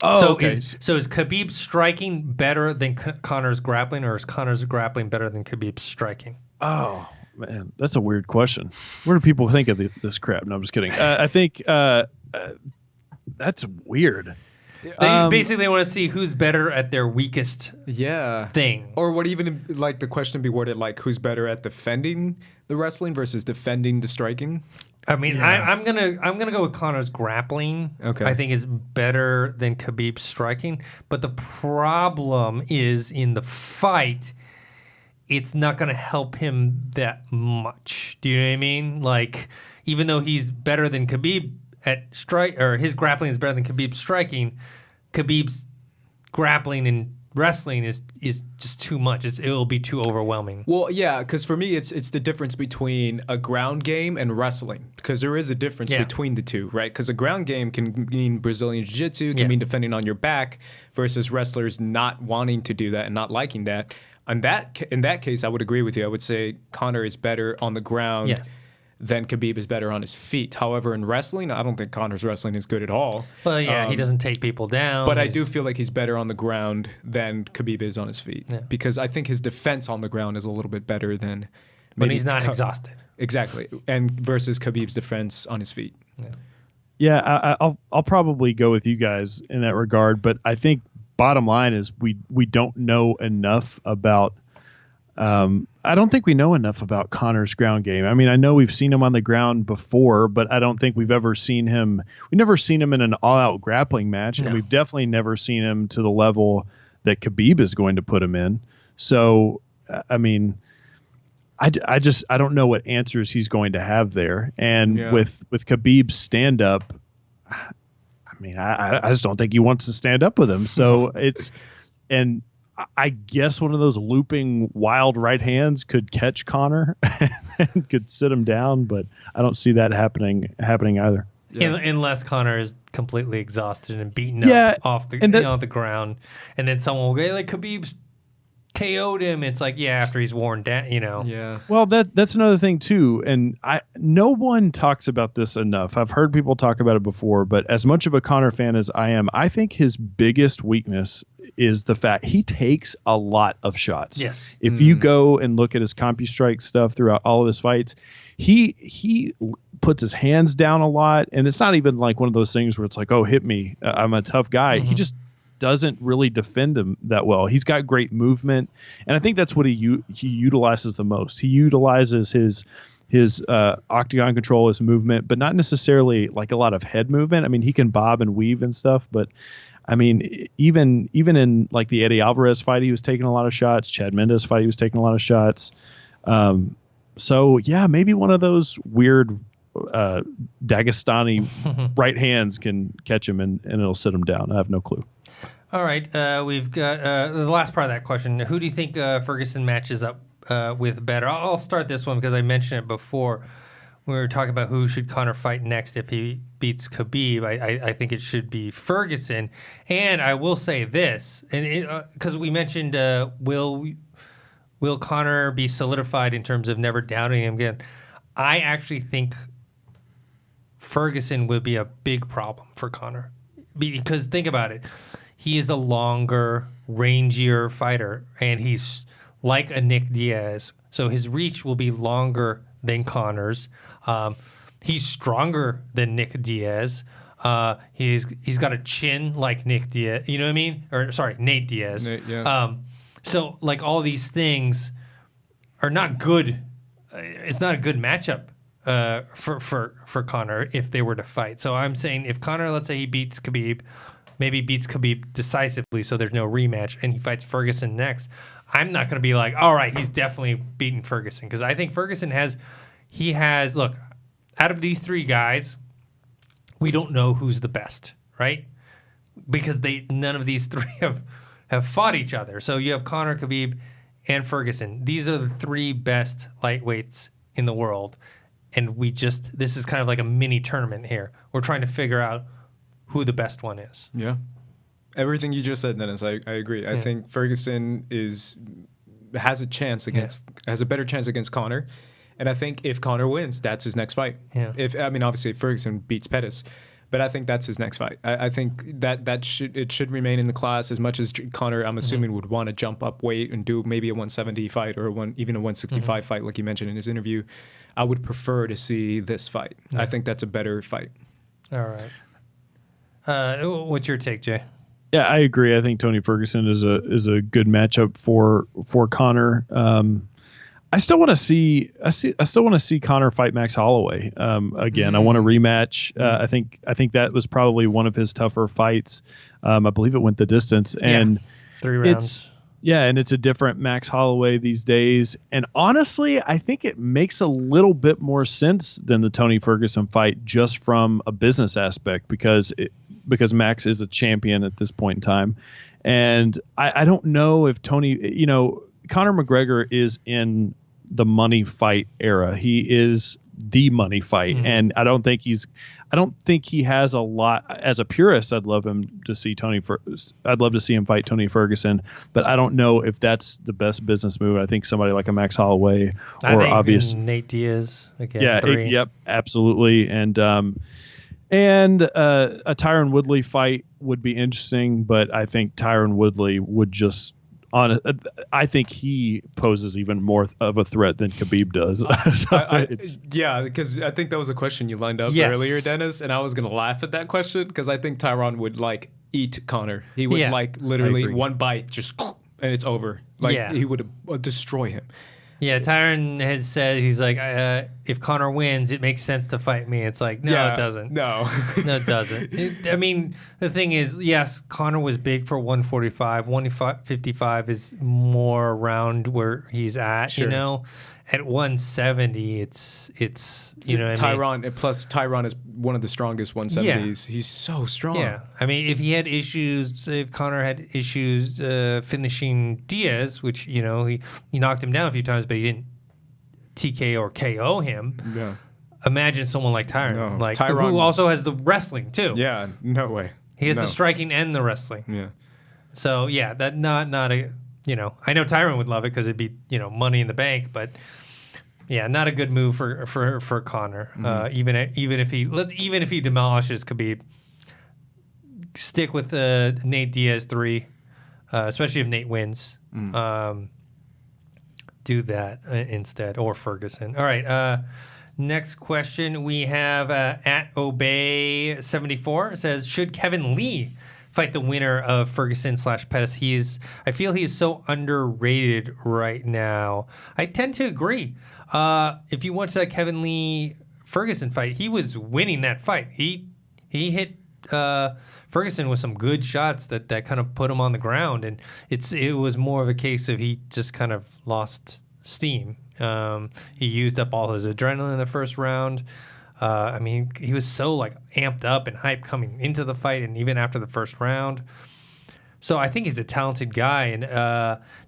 Okay. So is Khabib striking better than Conor's grappling, or is Conor's grappling better than Khabib's striking? Oh man, that's a weird question. Where do people think of this crap? No, I'm just kidding. I think that's weird. They basically want to see who's better at their weakest thing. Or what even like the question be worded like who's better at defending the wrestling versus defending the striking? I mean, I'm gonna go with Conor's grappling. Okay. I think it's better than Khabib's striking. But the problem is in the fight, it's not gonna help him that much. Do you know what I mean? Like, even though he's better than Khabib at strike, or his grappling is better than Khabib's striking, Khabib's grappling and wrestling is just too much. It'll be too overwhelming. Well, yeah, because for me, it's the difference between a ground game and wrestling, because there is a difference between the two, right? Because a ground game can mean Brazilian Jiu-Jitsu, can mean defending on your back, versus wrestlers not wanting to do that and not liking that. In that case, I would agree with you. I would say Conor is better on the ground than Khabib is better on his feet. However, in wrestling, I don't think Conor's wrestling is good at all. Well, he doesn't take people down. But I do feel like he's better on the ground than Khabib is on his feet. Yeah. Because I think his defense on the ground is a little bit better than... When he's not exhausted. Exactly. And versus Khabib's defense on his feet. Yeah, I'll probably go with you guys in that regard, but I think bottom line is we don't know enough about... I don't think we know enough about Conor's ground game. I mean, I know we've seen him on the ground before, but I don't think we've ever seen him. We've never seen him in an all-out grappling match, and we've definitely never seen him to the level that Khabib is going to put him in. So, I mean, I don't know what answers he's going to have there. And with Khabib's stand-up, I mean, I just don't think he wants to stand up with him. So and I guess one of those looping wild right hands could catch Conor and could sit him down, but I don't see that happening either. Yeah. Unless Conor is completely exhausted and beaten up off the ground, and then someone will go like Khabib's KO'd him. It's like after he's worn down, Yeah. Well, that's another thing too, and no one talks about this enough. I've heard people talk about it before, but as much of a Conor fan as I am, I think his biggest weakness is the fact he takes a lot of shots. Yes. If you go and look at his CompuStrike stuff throughout all of his fights, he puts his hands down a lot, and it's not even like one of those things where it's like, oh, hit me, I'm a tough guy. He just doesn't really defend him that well. He's got great movement, and I think that's what he utilizes the most. He utilizes his octagon control, his movement, but not necessarily like a lot of head movement. I mean, he can bob and weave and stuff, but I mean, even in like the Eddie Alvarez fight, he was taking a lot of shots. Chad Mendes fight, he was taking a lot of shots. So yeah, maybe one of those weird Dagestani right hands can catch him and it'll sit him down. I have no clue. All right, we've got the last part of that question. Who do you think Ferguson matches up with better? I'll start this one because I mentioned it before. We were talking about who should Conor fight next if he beats Khabib. I think it should be Ferguson. And I will say this, and because we mentioned will Conor be solidified in terms of never doubting him again? I actually think Ferguson would be a big problem for Conor. Because think about it. He is a longer, rangier fighter, and he's like a Nick Diaz. So his reach will be longer than Conor's. He's stronger than Nick Diaz. He's got a chin like Nick Diaz. You know what I mean? Or sorry, Nate Diaz. Nate, yeah. So like all these things are not good. It's not a good matchup for Conor if they were to fight. So I'm saying if Conor, let's say he beats Khabib, maybe beats Khabib decisively, so there's no rematch, and he fights Ferguson next, I'm not going to be like, all right, he's definitely beating Ferguson, because I think Ferguson has look, out of these three guys, we don't know who's the best, right? Because none of these three have fought each other. So you have Conor, Khabib, and Ferguson. These are the three best lightweights in the world, and this is kind of like a mini tournament here. We're trying to figure out who the best one is. Yeah. Everything you just said, Dennis, I agree. I think Ferguson has a better chance against Conor. And I think if Conor wins, that's his next fight. Yeah. Obviously if Ferguson beats Pettis, but I think that's his next fight. I think that should remain in the class as much as Conor, I'm assuming, would want to jump up weight and do maybe a 170 fight or even a 165 fight, like you mentioned in his interview. I would prefer to see this fight. Yeah. I think that's a better fight. All right. What's your take, Jay? Yeah, I agree. I think Tony Ferguson is a good matchup for Conor. I still want to see Conor fight Max Holloway again. I want a rematch. I think that was probably one of his tougher fights. I believe it went the distance, and 3 rounds. And it's a different Max Holloway these days. And honestly, I think it makes a little bit more sense than the Tony Ferguson fight just from a business aspect because Max is a champion at this point in time. And I don't know if Conor McGregor is in the money fight era. He is the money fight. And I don't think he has a lot. As a purist, I'd love to see him fight Tony Ferguson, but I don't know if that's the best business move. I think somebody like a Max Holloway or obvious Nate Diaz again. Yeah, absolutely. And a Tyron Woodley fight would be interesting, but I think Tyron Woodley would just I think he poses even more of a threat than Khabib does. Because I think that was a question you lined up earlier, Dennis, and I was going to laugh at that question because I think Tyron would eat Conor. He would literally one bite just and it's over. He would destroy him. Yeah, Tyron has said, he's like, if Conor wins, it makes sense to fight me. It's like, no, it doesn't. No. No, it doesn't. The thing is, yes, Conor was big for 145. 155 is more around where he's at, Sure. At 170, it's Tyron, plus Tyron is one of the strongest 170s. Yeah. He's so strong. Yeah. If Conor had issues finishing Diaz, which, he knocked him down a few times, but he didn't TK or KO him. Yeah. Imagine someone like Tyron. Tyron, who also has the wrestling, too. Yeah, no way. He has the striking and the wrestling. Yeah. So, yeah, that not a... I know Tyron would love it because it'd be, money in the bank, but yeah, not a good move for Conor. Even if he demolishes Khabib, stick with Nate Diaz 3, especially if Nate wins. Do that instead, or Ferguson. All right. Next question we have at Obey74. It says, should Kevin Lee fight the winner of Ferguson/Pettis? I feel he is so underrated right now. I tend to agree. If you watch that Kevin Lee Ferguson fight, he was winning that fight. He hit Ferguson with some good shots that kind of put him on the ground, and it was more of a case of he just kind of lost steam. He used up all his adrenaline in the first round. I mean, he was so like amped up and hyped coming into the fight, and even after the first round. So I think he's a talented guy. And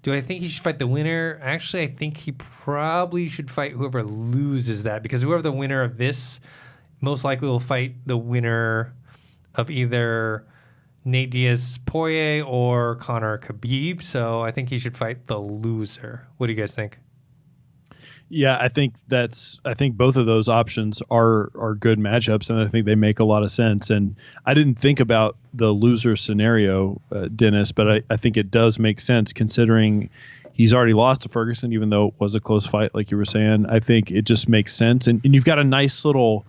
do I think he should fight the winner? Actually, I think he probably should fight whoever loses that, because whoever the winner of this most likely will fight the winner of either Nate Diaz Poirier or Conor Khabib. So I think he should fight the loser. What do you guys think? Yeah, I think both of those options are good matchups, and I think they make a lot of sense. And I didn't think about the loser scenario, Dennis, but I think it does make sense considering he's already lost to Ferguson, even though it was a close fight, like you were saying. I think it just makes sense, and you've got a nice little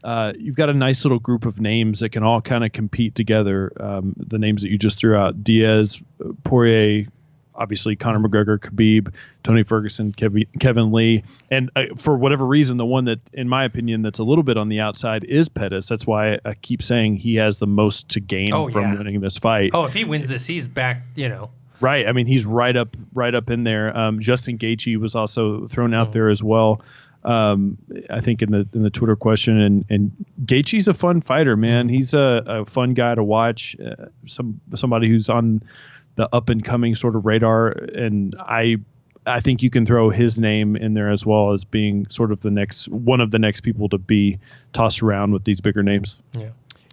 group of names that can all kind of compete together. The names that you just threw out: Diaz, Poirier, obviously Conor McGregor, Khabib, Tony Ferguson, Kevin Lee. And for whatever reason, the one that, in my opinion, that's a little bit on the outside is Pettis. That's why I keep saying he has the most to gain from winning this fight. Oh, if he wins this, he's back, Right. I mean, he's right up in there. Justin Gaethje was also thrown out there as well. I think in the Twitter question, and Gaethje's a fun fighter, man. He's a fun guy to watch. Somebody who's on the up and coming sort of radar, and I think you can throw his name in there as well as being sort of one of the next people to be tossed around with these bigger names.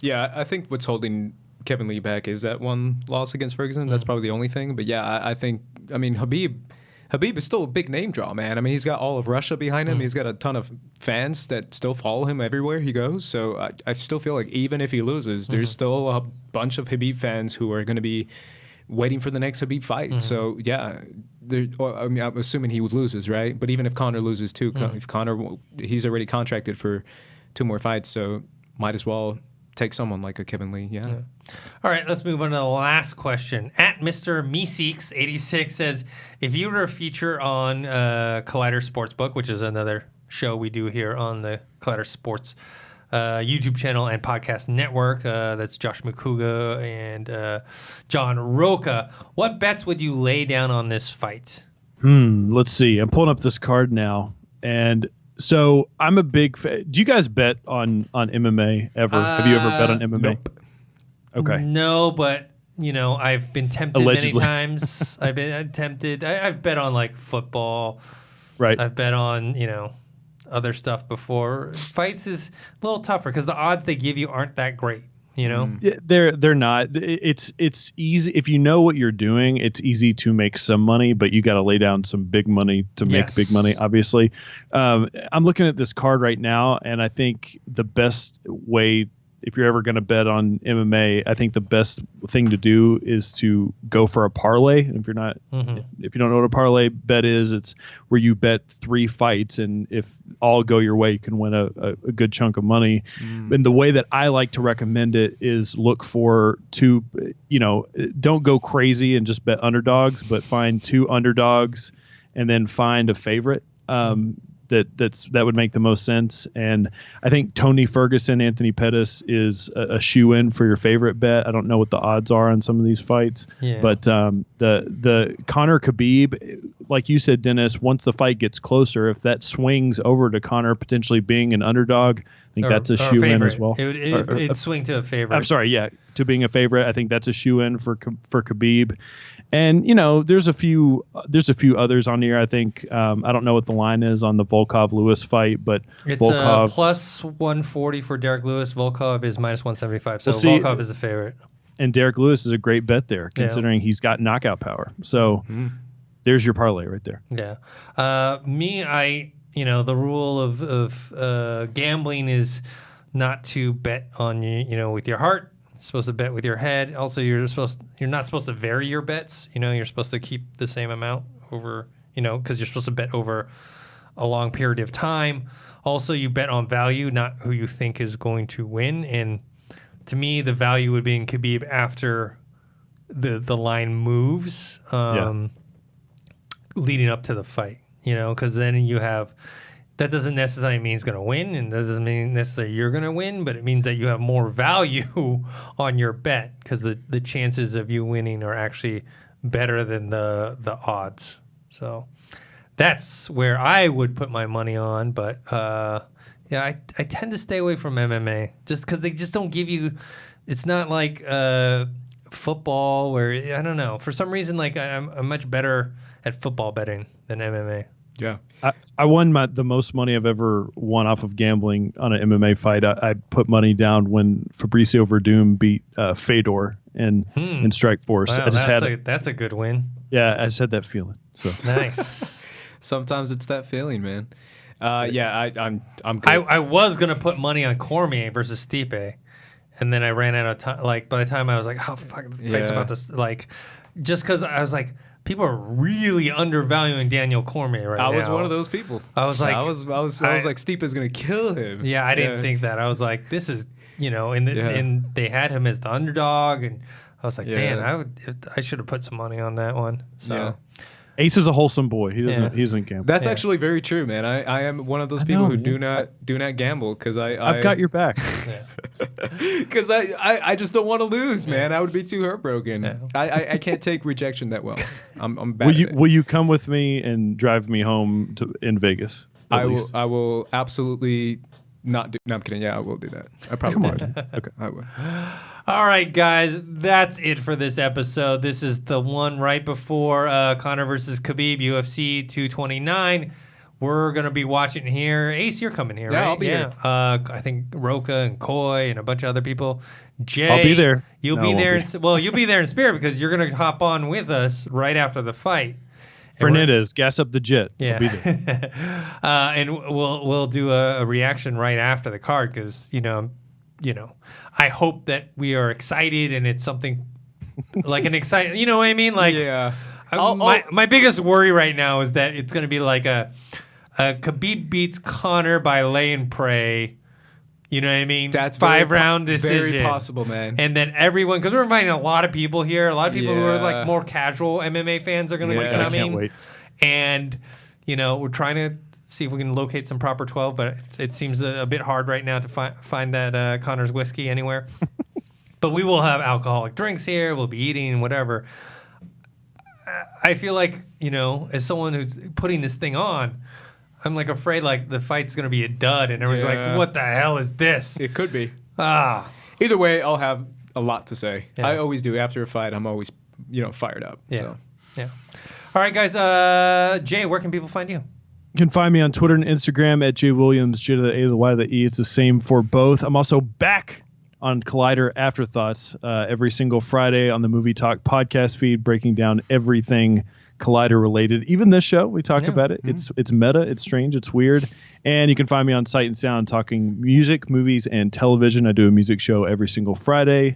Yeah. I think what's holding Kevin Lee back is that one loss against Ferguson. That's probably the only thing. But yeah, I think Khabib is still a big name draw, man. I mean, he's got all of Russia behind him. He's got a ton of fans that still follow him everywhere he goes. So I still feel like even if he loses, there's still a bunch of Khabib fans who are going to be waiting for the next Khabib fight. So yeah, I'm assuming he loses, right? But even if Conor loses too, if Conor, he's already contracted for 2 more fights, so might as well take someone like a Kevin Lee. Yeah. All right, let's move on to the last question. At Mr. Meeseeks86 says, if you were a feature on Collider Sportsbook, which is another show we do here on the Collider Sports YouTube channel and podcast network, that's Josh McCouga and John Roca, what bets would you lay down on this fight? Let's see. I'm pulling up this card now, and so I'm a big fan. Do you guys bet on MMA ever? Have you ever bet on MMA? Nope. Okay. No, but I've been tempted Allegedly. many times. I've been tempted. I've bet on like football. Right. I've bet on other stuff before. Fights is a little tougher because the odds they give you aren't that great. Yeah, they're not. It's easy if you know what you're doing. It's easy to make some money, but you got to lay down some big money to make big money. Obviously, I'm looking at this card right now, and I think the best way, if you're ever going to bet on MMA, I think the best thing to do is to go for a parlay. And if you're not, if you don't know what a parlay bet is, it's where you bet 3 fights, and if all go your way, you can win a good chunk of money. And the way that I like to recommend it is look for 2, don't go crazy and just bet underdogs, but find 2 underdogs and then find a favorite. That would make the most sense. And I think Tony Ferguson, Anthony Pettis is a shoe-in for your favorite bet. I don't know what the odds are on some of these fights, but the Conor Khabib, like you said, Dennis, once the fight gets closer, if that swings over to Conor potentially being an underdog, I think that's a shoe-in as well. It'd swing to a favorite. I'm sorry, to being a favorite. I think that's a shoe-in for Khabib. And there's a few others on here. I think I don't know what the line is on the Volkov Lewis fight, but it's Volkov plus 140 for Derek Lewis. Volkov is minus 175. So Volkov is a favorite. And Derek Lewis is a great bet there, considering he's got knockout power. So there's your parlay right there. Yeah. The rule of gambling is not to bet on with your heart. Supposed to bet with your head. Also, you're not supposed to vary your bets. You're supposed to keep the same amount over, because you're supposed to bet over a long period of time. Also, you bet on value, not who you think is going to win. And to me, the value would be in Khabib after the line moves, leading up to the fight. Because then you have. That doesn't necessarily mean he's going to win, and that doesn't mean necessarily you're going to win, but it means that you have more value on your bet because the chances of you winning are actually better than the odds. So that's where I would put my money on. But yeah, I tend to stay away from MMA just because they just don't give you. It's not like football where I don't know. For some reason, like I'm much better at football betting than MMA. Yeah. I won the most money I've ever won off of gambling on an MMA fight. I put money down when Fabricio Verdum beat Fedor in Strikeforce. Wow, I just that's a good win. Yeah, I just had that feeling. So Nice. Sometimes it's that feeling, man. Yeah, I'm good. I was gonna put money on Cormier versus Stipe, and then I ran out of time. Like by the time I was like, oh fuck, the fight's about to like, just because I was like, people are really undervaluing Daniel Cormier right now. I was one of those people. I was like, I was like, Stipe is gonna kill him. Yeah, I didn't think that. I was like, this is, and they had him as the underdog, and I was like, man, I should have put some money on that one. So. Yeah. Ace is a wholesome boy. He doesn't gamble. That's actually very true, man. I am one of those people who do not gamble because I've got your back. Because I just don't want to lose, man. I would be too heartbroken. Yeah. I can't take rejection that well. I'm bad. Will you come with me and drive me home in Vegas? I will absolutely not do. No, I'm kidding. Yeah, I will do that. I probably would. Okay, I would. All right, guys, that's it for this episode. This is the one right before Conor versus Khabib, UFC 229. We're going to be watching here. Ace, you're coming here, right? Yeah, I'll be here. I think Roca and Coy and a bunch of other people. Jay, I'll be there. You'll be there. You'll be there in spirit because you're going to hop on with us right after the fight. Fernandez, gas up the jet. Yeah. I'll be there. And we'll do a reaction right after the card because, I hope that we are excited and it's something like an exciting, you know what I mean? Like, yeah. My biggest worry right now is that it's going to be like a Khabib beats Conor by lay and pray. You know what I mean? That's 5-round decision. Very possible, man. And then everyone, because we're inviting a lot of people here, a lot of people who are like more casual MMA fans are going to be coming. I can't wait. And, we're trying to see if we can locate some proper 12, but it seems a bit hard right now to find that Conor's whiskey anywhere. But we will have alcoholic drinks here. We'll be eating whatever. I feel like, as someone who's putting this thing on, I'm like afraid like the fight's going to be a dud and everyone's like, what the hell is this? It could be. Either way, I'll have a lot to say. Yeah. I always do. After a fight, I'm always, fired up. Yeah. So. Yeah. All right, guys. Jay, where can people find you? You can find me on Twitter and Instagram at JWilliams, J to the A to the Y to the E. It's the same for both. I'm also back on Collider Afterthoughts every single Friday on the Movie Talk podcast feed, breaking down everything Collider related. Even this show, we talk about it. Mm-hmm. It's meta, it's strange, it's weird. And you can find me on Sight and Sound talking music, movies, and television. I do a music show every single Friday.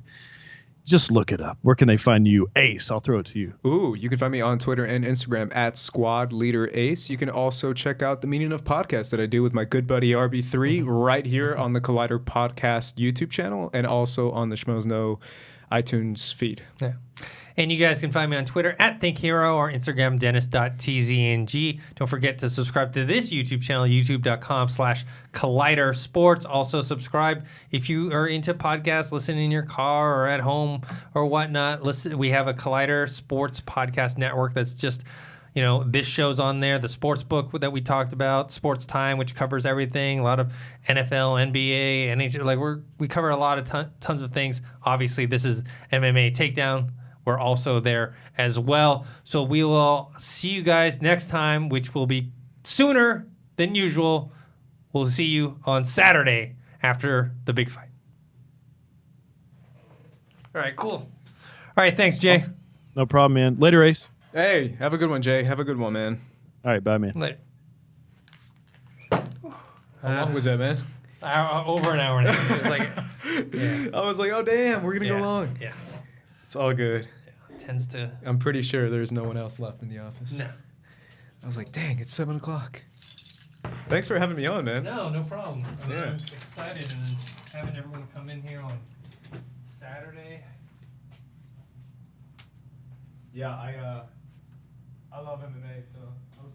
Just look it up. Where can they find you? Ace, I'll throw it to you. Ooh, you can find me on Twitter and Instagram at Squad Leader Ace. You can also check out the Meaning of Podcast that I do with my good buddy RB3 right here on the Collider Podcast YouTube channel and also on the Schmoes Know iTunes feed. Yeah. And you guys can find me on Twitter at ThinkHero or Instagram Dennis.tzng. Don't forget to subscribe to this YouTube channel, youtube.com/Collider Sports. Also subscribe if you are into podcasts, listen in your car or at home or whatnot. Listen, we have a Collider Sports podcast network that's just, this show's on there. The sports book that we talked about, Sports Time, which covers everything. A lot of NFL, NBA, NHL. Like we cover a lot of tons of things. Obviously, this is MMA Takedown. We're also there as well. So we will see you guys next time, which will be sooner than usual. We'll see you on Saturday after the big fight. All right, cool. All right, thanks, Jay. Awesome. No problem, man. Later, Ace. Hey, have a good one, Jay. Have a good one, man. All right, bye, man. Later. How long was that, man? Over an hour and a half. It was like, I was like, oh, damn, we're going to go long. Yeah. It's all good. Tends to. I'm pretty sure there's no one else left in the office. No. I was like, dang, it's 7 o'clock. Thanks for having me on, man. No problem. I'm Yeah. excited and having everyone come in here on Saturday. Yeah, I love MMA, so I'm